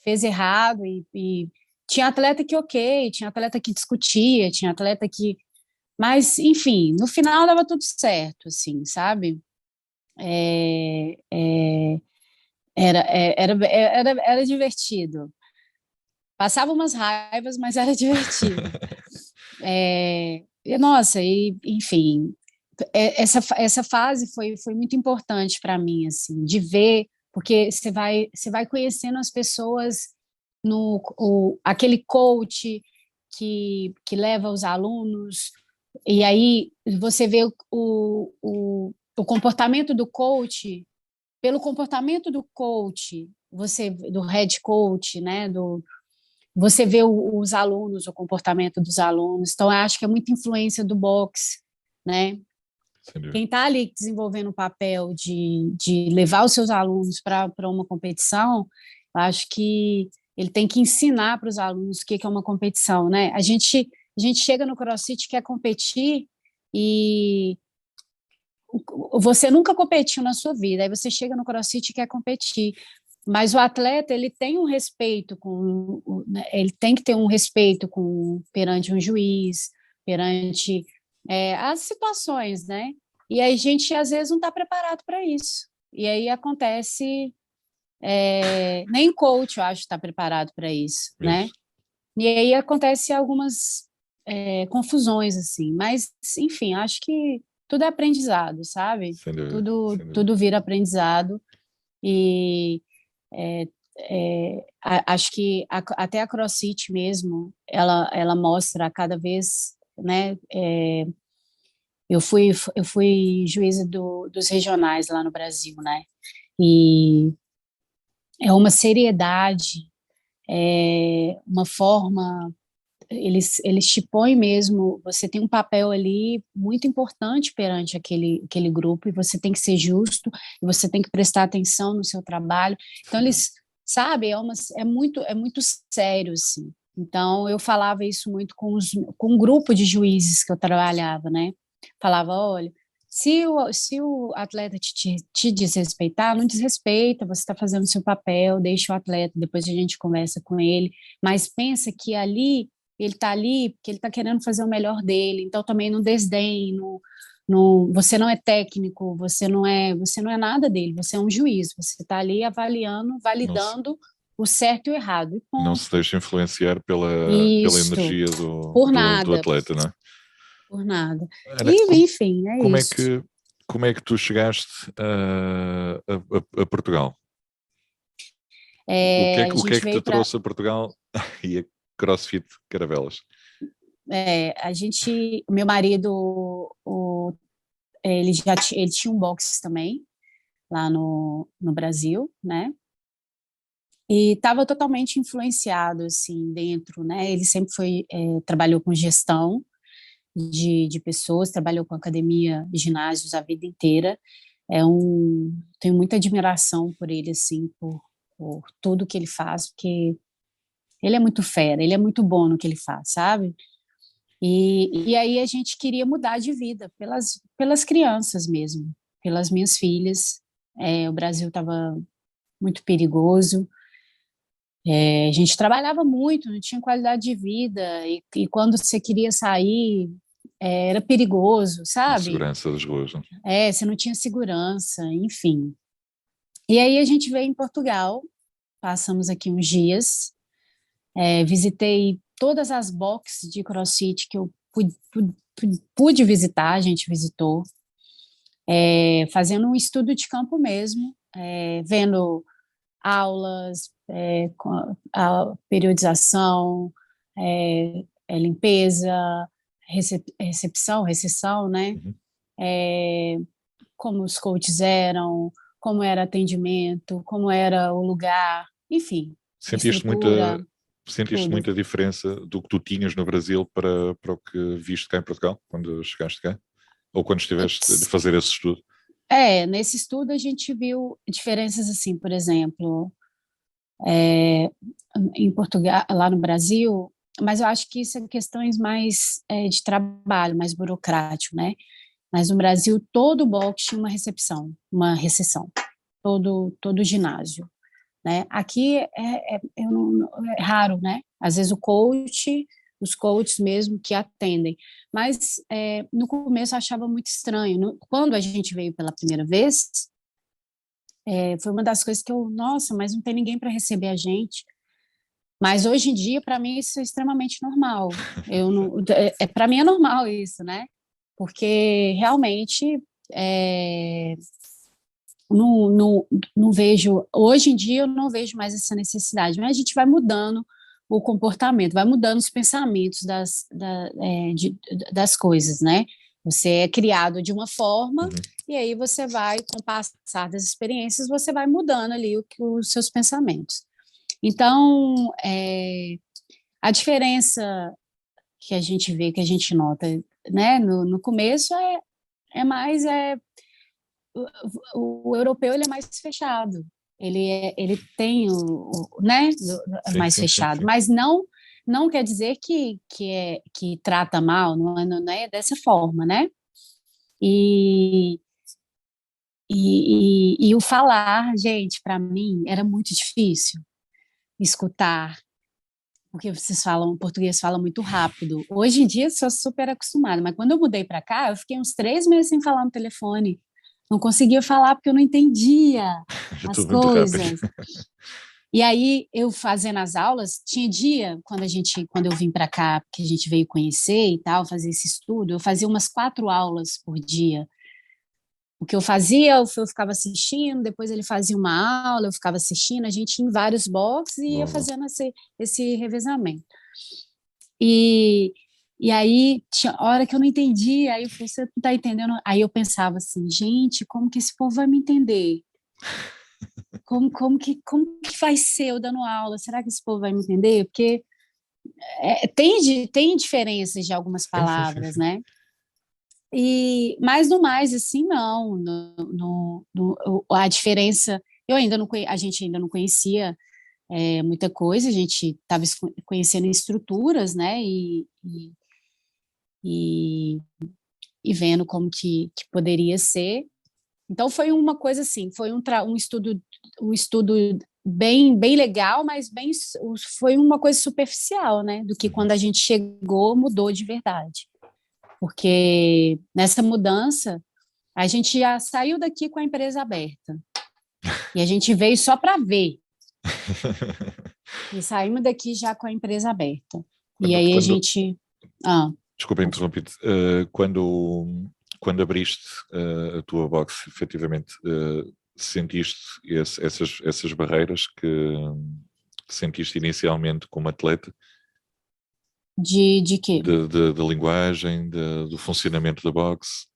fez errado, e tinha atleta que ok, tinha atleta que discutia, tinha atleta que. Mas, enfim, no final dava tudo certo, assim, sabe? É, é, era divertido. Passava umas raivas, mas era divertido. Nossa, enfim, essa fase foi muito importante para mim, assim, de ver, porque você vai conhecendo as pessoas aquele coach que leva os alunos, e aí você vê o comportamento do coach, pelo comportamento do coach, do head coach, né, você vê os alunos, o comportamento dos alunos. Então, eu acho que é muita influência do boxe, né? Quem está ali desenvolvendo o papel de levar os seus alunos para uma competição, eu acho que ele tem que ensinar para os alunos o que é uma competição, né? A gente chega no CrossFit, quer competir e você nunca competiu na sua vida, aí você chega no CrossFit e quer competir. Mas o atleta, ele tem um respeito né, ele tem que ter um respeito perante um juiz, perante as situações, né? E aí a gente às vezes não está preparado para isso. E aí acontece Nem coach, eu acho, está preparado para isso, né? Isso, E aí acontece algumas confusões, assim. Mas, enfim, acho que tudo é aprendizado, sabe? sem dúvida, Tudo, sem dúvida. tudo vira aprendizado. E é, acho que até a CrossFit mesmo, ela mostra cada vez, né? Eu fui juíza dos regionais lá no Brasil, né? E é uma seriedade, uma forma, eles te põem mesmo, você tem um papel ali muito importante perante aquele grupo, e você tem que ser justo, e você tem que prestar atenção no seu trabalho. Então, eles, sabe, é muito sério, assim. Então, eu falava isso muito com um grupo de juízes que eu trabalhava, né? Falava, olha, se o atleta te desrespeitar, não desrespeita, você está fazendo o seu papel, deixa o atleta, depois a gente conversa com ele, mas pensa que ali ele está ali porque ele está querendo fazer o melhor dele, então também não desdém, você não é técnico, você não é nada dele, você é um juiz, você está ali avaliando, Não se, validando o certo e o errado, e não se ponto. deixa influenciar pela Isso, energia por do nada, atleta, não é? por nada. Ana, E, enfim, é como é isso. que, como é que tu chegaste a Portugal? A O que é gente que te veio para trouxe a Portugal e a CrossFit Caravelas? o meu marido, ele tinha um box também lá no Brasil, né? E estava totalmente influenciado assim dentro, né? Ele sempre trabalhou com gestão de pessoas, trabalhou com academia e ginásios a vida inteira. Tenho muita admiração por ele assim, por tudo que ele faz, porque ele é muito fera, ele é muito bom no que ele faz, sabe? E aí a gente queria mudar de vida pelas crianças mesmo, pelas minhas filhas. O Brasil estava muito perigoso. A gente trabalhava muito, não tinha qualidade de vida, e quando você queria sair, era perigoso, A sabe? segurança das ruas, não? Você não tinha segurança, enfim. E aí a gente veio em Portugal, passamos aqui uns dias, visitei todas as boxes de CrossFit que eu pude visitar, a gente visitou, fazendo um estudo de campo mesmo, vendo aulas, a periodização, limpeza, recepção, recessão, né? Uhum. Como os coaches eram, como era atendimento, como era o lugar, enfim, Sentiste estrutura, sentiste tudo. muita diferença do que tu tinhas no Brasil para o que viste cá em Portugal, quando chegaste cá? Ou quando estiveste de fazer esse estudo? Nesse estudo a gente viu diferenças assim, por exemplo, é, em Portugal, lá no Brasil, mas eu acho que isso é questões mais de trabalho, mais burocrático, né? Mas no Brasil, todo box tinha uma recepção, uma recessão, todo ginásio, né? Aqui é raro, né? Às vezes os coaches mesmo que atendem, mas no começo eu achava muito estranho. Quando a gente veio pela primeira vez, foi uma das coisas que nossa, mas não tem ninguém para receber a gente. Mas hoje em dia, para mim, isso é extremamente normal. Eu não, para mim é normal isso, né? Porque realmente é, não vejo, hoje em dia eu não vejo mais essa necessidade, mas a gente vai mudando o comportamento, vai mudando os pensamentos das coisas, né? Você é criado de uma forma Uhum. e aí você vai, com o passar das experiências, você vai mudando ali os seus pensamentos. Então, a diferença que a gente vê, que a gente nota, né, no começo o europeu ele é mais fechado. Ele tem né, Sim, mais sim, sim, fechado, sim. mas não quer dizer que trata mal, não é dessa forma, né? E, e o falar, gente, para mim era muito difícil escutar, porque vocês falam, o português fala muito rápido. Hoje em dia eu sou super acostumada, mas quando eu mudei para cá, eu fiquei uns 3 meses sem falar no telefone. não conseguia falar porque eu não entendia É as tudo muito rápido. coisas. E aí, eu fazendo as aulas, tinha dia, quando eu vim para cá, que a gente veio conhecer e tal, fazer esse estudo, eu fazia umas 4 aulas por dia. O que eu fazia, eu ficava assistindo, depois ele fazia uma aula, eu ficava assistindo, a gente ia em vários boxes e ia Bom, bom. fazendo esse revezamento. E, e aí, tinha hora que eu não entendia, aí eu falei, você não está entendendo? Aí eu pensava assim, gente, como que esse povo vai me entender? Como que vai ser eu dando aula? Será que esse povo vai me entender? Porque tem diferenças de algumas Sim, sim, sim, palavras, sim. né? Mas no mais, assim, não. A diferença, a gente ainda não conhecia muita coisa, a gente estava conhecendo estruturas, né? E, e vendo como que poderia ser. Então foi uma coisa assim, foi um estudo bem legal, mas foi uma coisa superficial, né? Do que Uhum. quando a gente chegou, mudou de verdade. Porque nessa mudança, a gente já saiu daqui com a empresa aberta. E a gente veio só para ver. E saímos daqui já com a empresa aberta. E Quando, aí a quando, gente. Ah, desculpa, interrompido. Quando abriste a tua box, efetivamente, sentiste essas barreiras que sentiste inicialmente como atleta, de quê? da linguagem, do funcionamento da box?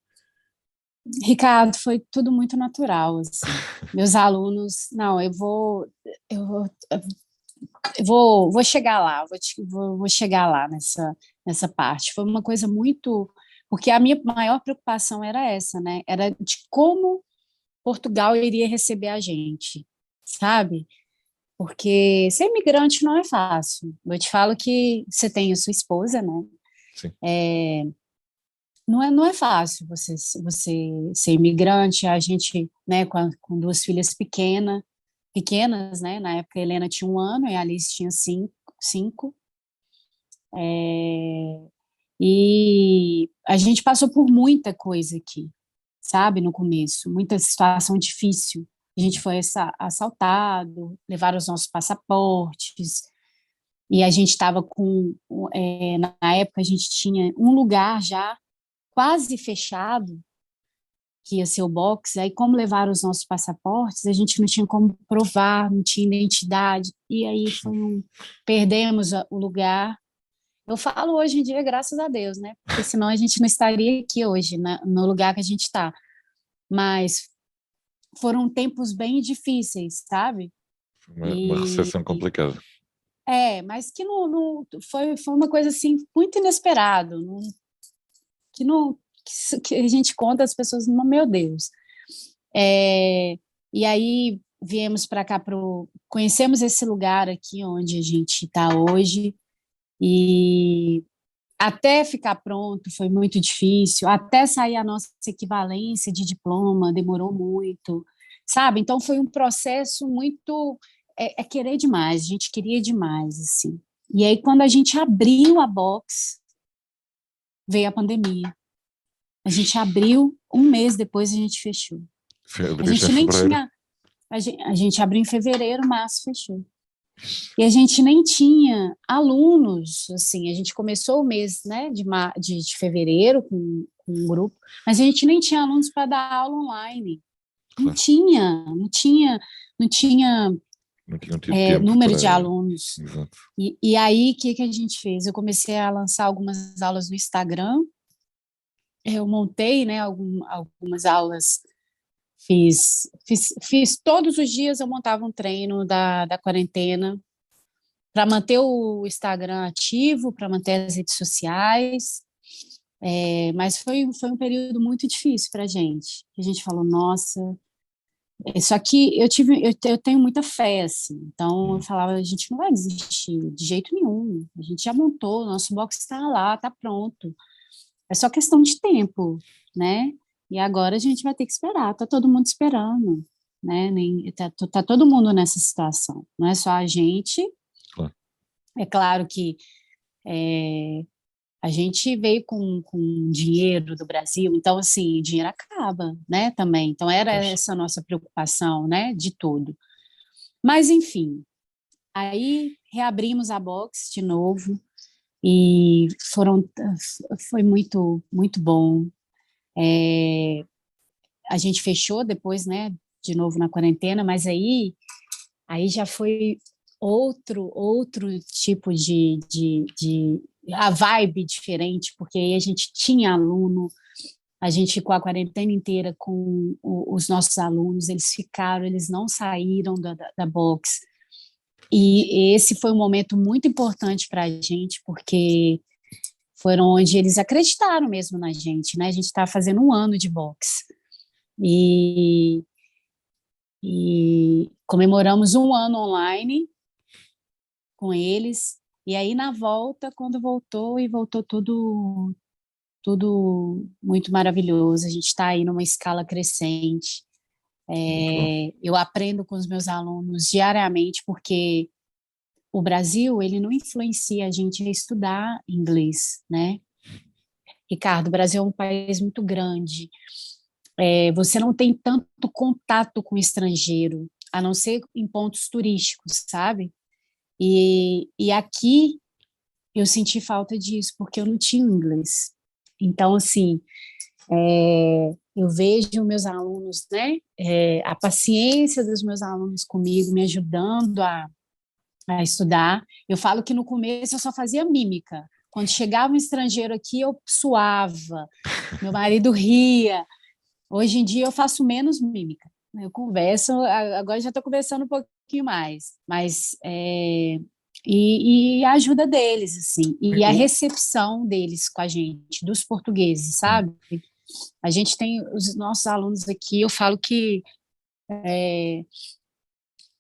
Ricardo, foi tudo muito natural, assim. Meus alunos, não, eu vou chegar lá, vou chegar lá nessa parte. Foi uma coisa muito, porque a minha maior preocupação era essa, né? Era de como Portugal iria receber a gente, sabe? Porque ser imigrante não é fácil. Eu te falo que você tem a sua esposa, né? Sim, Não é fácil você ser imigrante, a gente, né, com 2 filhas pequenas, né? Na época a Helena tinha 1 ano e a Alice tinha cinco. E a gente passou por muita coisa aqui, sabe, no começo, muita situação difícil. A gente foi assaltado, levaram os nossos passaportes, e a gente estava na época a gente tinha um lugar já quase fechado, que ia ser o box, aí como levaram os nossos passaportes, a gente não tinha como provar, não tinha identidade, e aí perdemos o lugar. Eu falo hoje em dia, graças a Deus, né? Porque senão a gente não estaria aqui hoje, no lugar que a gente está. Mas foram tempos bem difíceis, sabe? uma E recepção complicada. mas que foi uma coisa assim muito inesperado, que não que a gente conta as pessoas, meu Deus. É, e aí viemos para cá conhecemos esse lugar aqui onde a gente está hoje e até ficar pronto foi muito difícil, até sair a nossa equivalência de diploma demorou muito, sabe? Então foi um processo muito querer demais, a gente queria demais assim. E aí quando a gente abriu a box, veio a pandemia. A gente abriu, 1 mês depois a gente fechou. A Abriste em gente nem fevereiro. tinha, a gente abriu em fevereiro, março fechou. E a gente nem tinha alunos, assim, a gente começou o mês, né, de fevereiro com um grupo, mas a gente nem tinha alunos para dar aula online. Não Claro. tinha, não tinha Não tinham tido tempo número de para. alunos. Exato. E aí, o que a gente fez? Eu comecei a lançar algumas aulas no Instagram, eu montei, né, algumas aulas, fiz todos os dias eu montava um treino da quarentena, para manter o Instagram ativo, para manter as redes sociais. Mas foi um período muito difícil para a gente. A gente falou, nossa. Só que eu tenho muita fé, assim. Então eu Uhum. falava, a gente não vai desistir de jeito nenhum. A gente já montou, nosso box está lá, está pronto. É só questão de tempo, né? E agora a gente vai ter que esperar. Tá todo mundo esperando, né? Tá todo mundo nessa situação. Não é só a gente. Claro. É claro que A gente veio com dinheiro do Brasil, então, assim, dinheiro acaba, né, também. Então, era Pois. essa a nossa preocupação, né, de tudo. Mas, enfim, aí reabrimos a box de novo e foi muito, muito bom. A gente fechou depois, né, de novo na quarentena, mas aí já foi outro tipo de a vibe diferente, porque aí a gente tinha aluno, a gente ficou a quarentena inteira com os nossos alunos, eles ficaram, eles não saíram da box. E esse foi um momento muito importante para a gente, porque foram onde eles acreditaram mesmo na gente, né? A gente está fazendo um ano de boxe. E, e comemoramos um ano online com eles. E aí, na volta, quando voltou, e voltou tudo muito maravilhoso. A gente está aí numa escala crescente. Muito bom. Eu aprendo com os meus alunos diariamente, porque o Brasil, ele não influencia a gente a estudar inglês, né? Ricardo, o Brasil é um país muito grande. Você não tem tanto contato com o estrangeiro, a não ser em pontos turísticos, sabe? E aqui eu senti falta disso, porque eu não tinha inglês. Então, assim, eu vejo meus alunos, né? A paciência dos meus alunos comigo, me ajudando a estudar. Eu falo que no começo eu só fazia mímica. Quando chegava um estrangeiro aqui, eu suava, meu marido ria. Hoje em dia eu faço menos mímica. Eu converso, agora já estou conversando um pouquinho mais, mas e a ajuda deles, assim, e a O- recepção deles com a gente, dos portugueses, hum, sabe? A gente tem os nossos alunos aqui, eu falo que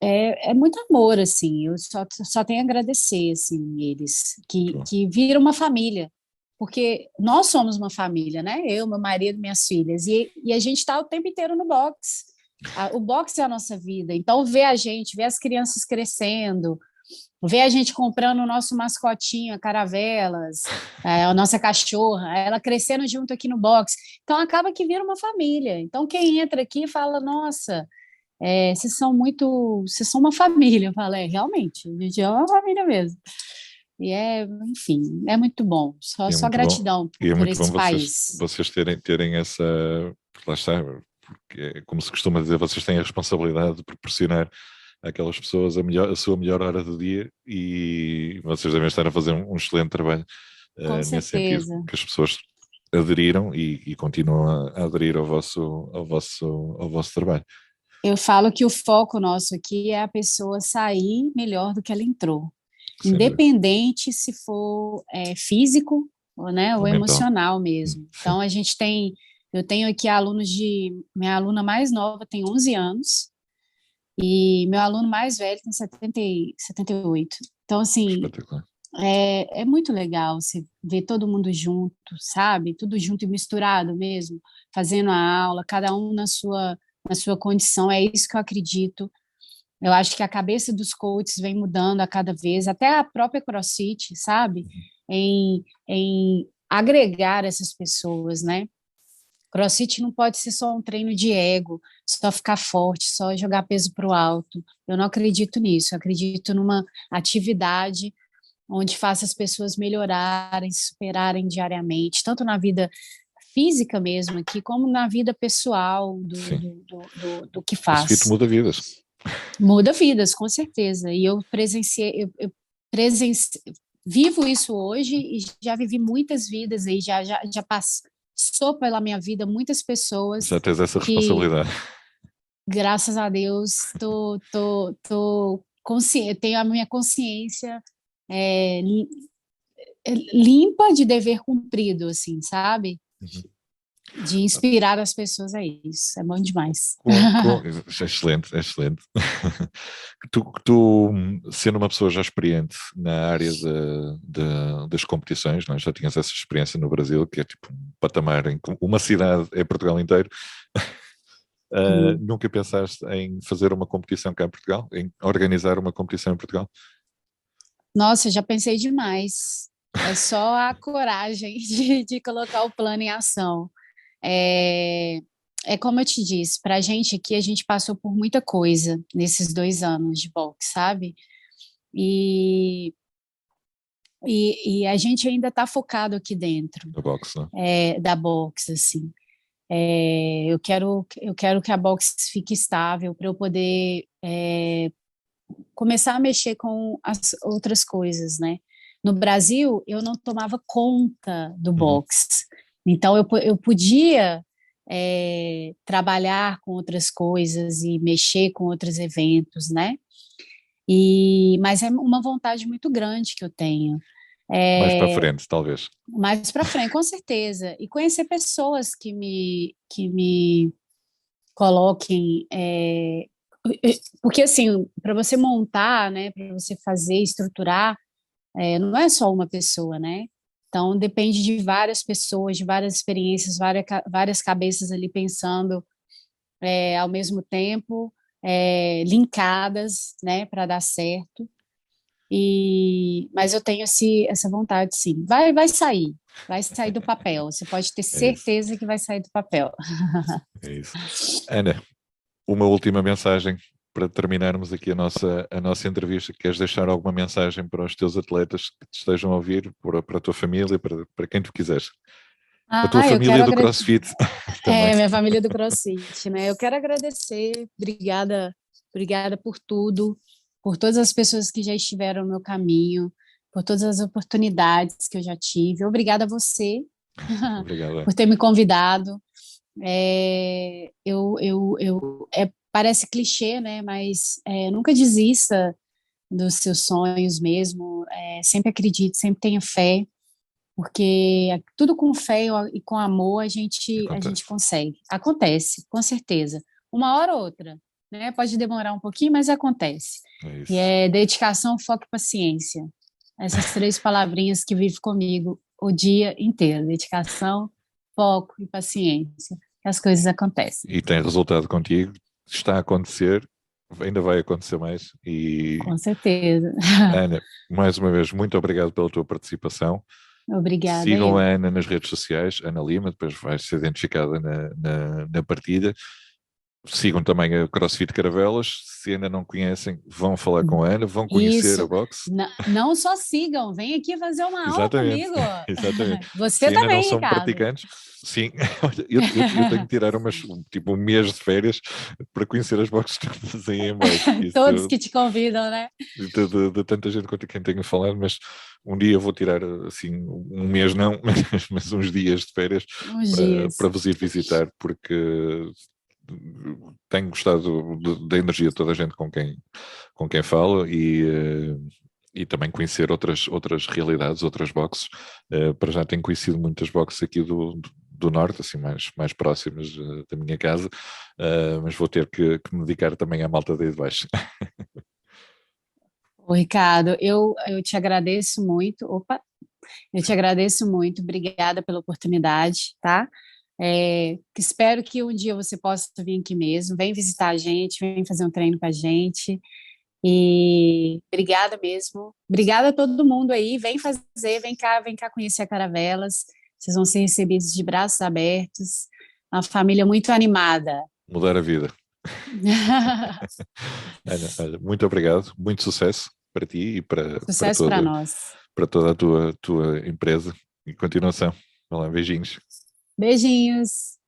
é muito amor, assim, eu só tenho a agradecer, assim, eles, muito bom. que viram uma família, porque nós somos uma família, né? Eu, meu marido, minhas filhas, e a gente está o tempo inteiro no box. O boxe é a nossa vida, então ver a gente, ver as crianças crescendo, ver a gente comprando o nosso mascotinho, a Caravelas, a nossa cachorra, ela crescendo junto aqui no box. Então acaba que vira uma família. Então quem entra aqui fala, nossa, vocês são uma família. Eu falo, realmente, a gente é uma família mesmo. E enfim, é muito bom. E é Só muito bom. gratidão E é por muito bom esse vocês, país. vocês terem essa. Lá está, porque é como se costuma dizer, vocês têm a responsabilidade de proporcionar àquelas pessoas a sua melhor hora do dia e vocês devem estar a fazer um excelente trabalho Com nesse sentido, certeza. que as pessoas aderiram e continuam a aderir ao vosso trabalho. Eu falo que o foco nosso aqui é a pessoa sair melhor do que ela entrou, Sem dúvida. independente se for físico, ou, né, Ou ou mental. emocional mesmo. Sim. Então, eu tenho aqui minha aluna mais nova tem 11 anos e meu aluno mais velho tem 78. Então, assim, Espetacular. é muito legal você ver todo mundo junto, sabe? Tudo junto e misturado mesmo, fazendo a aula, cada um na sua condição. É isso que eu acredito. Eu acho que a cabeça dos coaches vem mudando a cada vez, até a própria CrossFit, sabe? Em agregar essas pessoas, né? CrossFit não pode ser só um treino de ego, só ficar forte, só jogar peso para o alto. Eu não acredito nisso. Eu acredito numa atividade onde faça as pessoas melhorarem, se superarem diariamente, tanto na vida física mesmo aqui, como na vida pessoal Sim. do que CrossFit faz. muda vidas. Muda vidas, com certeza. E eu vivo isso hoje e já vivi muitas vidas aí, já passou pela minha vida muitas pessoas Já tens essa que, responsabilidade. graças a Deus, tô consciente, tenho a minha consciência é, limpa de dever cumprido, assim, sabe? Uhum. De inspirar as pessoas a isso. É bom demais. Excelente, excelente. Tu, sendo uma pessoa já experiente na área das competições, não é? Já tinhas essa experiência no Brasil, que é tipo um patamar em que uma cidade é Portugal inteiro. Nunca pensaste em fazer uma competição cá em Portugal? Em organizar uma competição em Portugal? Nossa, já pensei demais. É só a coragem de colocar o plano em ação. É, é como eu te disse, para a gente aqui, a gente passou por muita coisa nesses 2 anos de boxe, sabe? E, e a gente ainda está focado aqui dentro Da boxe, não? da boxe, assim. Eu quero que a boxe fique estável para eu poder começar a mexer com as outras coisas, né? No Brasil, eu não tomava conta do Uhum. boxe. Então, eu podia trabalhar com outras coisas e mexer com outros eventos, né? Mas é uma vontade muito grande que eu tenho. Mais para a É, frente, talvez. mais para frente, com certeza. E conhecer pessoas que me coloquem. Porque, assim, para você montar, né, para você fazer, estruturar, não é só uma pessoa, né? Então, depende de várias pessoas, de várias experiências, várias cabeças ali pensando ao mesmo tempo, linkadas, né, para dar certo. Mas eu tenho essa vontade, sim. Vai sair do papel. Você pode ter É isso, certeza que vai sair do papel. é isso. Ana, uma última mensagem para terminarmos aqui a nossa entrevista. Queres deixar alguma mensagem para os teus atletas que te estejam a ouvir, para a tua família, para quem tu quiseres? Para a tua Eu quero família do agradecer. CrossFit também. Minha família do CrossFit, né? Eu quero agradecer, obrigada por tudo, por todas as pessoas que já estiveram no meu caminho, por todas as oportunidades que eu já tive. Obrigada a você Obrigado. por ter me convidado. Parece clichê, né? Mas nunca desista dos seus sonhos mesmo. Sempre acredite, sempre tenha fé, porque tudo com fé e com amor a gente Acontece. consegue. Acontece, com certeza. Uma hora ou outra, né? Pode demorar um pouquinho, mas acontece. É E isso. é dedicação, foco e paciência. Essas 3 palavrinhas que vivem comigo o dia inteiro. Dedicação, foco e paciência. Que as coisas acontecem. E tem resultado contigo. Está a acontecer, ainda vai acontecer mais. E Com certeza. Ana, mais uma vez, muito obrigado pela tua participação. Obrigada, Sigam a eu. Ana nas redes sociais, Ana Lima, depois vai ser identificada na partida. Sigam também a CrossFit Caravelas. Se ainda não conhecem, vão falar com a Ana, vão conhecer a Isso. box. Não só sigam, vem aqui fazer uma aula Exatamente, comigo. exatamente. Você Se ainda não também, são Ricardo. praticantes, sim, olha, eu tenho que tirar tipo um mês de férias para conhecer as boxes todas aí em baixo. Todos Isso que te convidam, né? de tanta gente quanto quem tenho falado, mas um dia vou tirar assim, um mês não, mas uns dias de férias Uns para dias. vos ir visitar, porque tenho gostado da energia de toda a gente com quem falo e também conhecer outras realidades, outras boxes. Para já tenho conhecido muitas boxes aqui do norte, assim, mais próximas da minha casa, mas vou ter que me dedicar também à malta daí de baixo. Ô, Ricardo, eu te agradeço muito. Opa, eu te agradeço muito. Obrigada pela oportunidade, tá? Que espero que um dia você possa vir aqui mesmo. Vem visitar a gente, vem fazer um treino com a gente. E obrigada mesmo. Obrigada a todo mundo aí. Vem cá conhecer a Caravelas. Vocês vão ser recebidos de braços abertos. Uma família muito animada. Mudar a vida. Ana, olha, muito obrigado, muito sucesso para ti e para Sucesso para toda, nós. para toda a tua empresa e continuação. Vá lá, beijinhos. Beijinhos.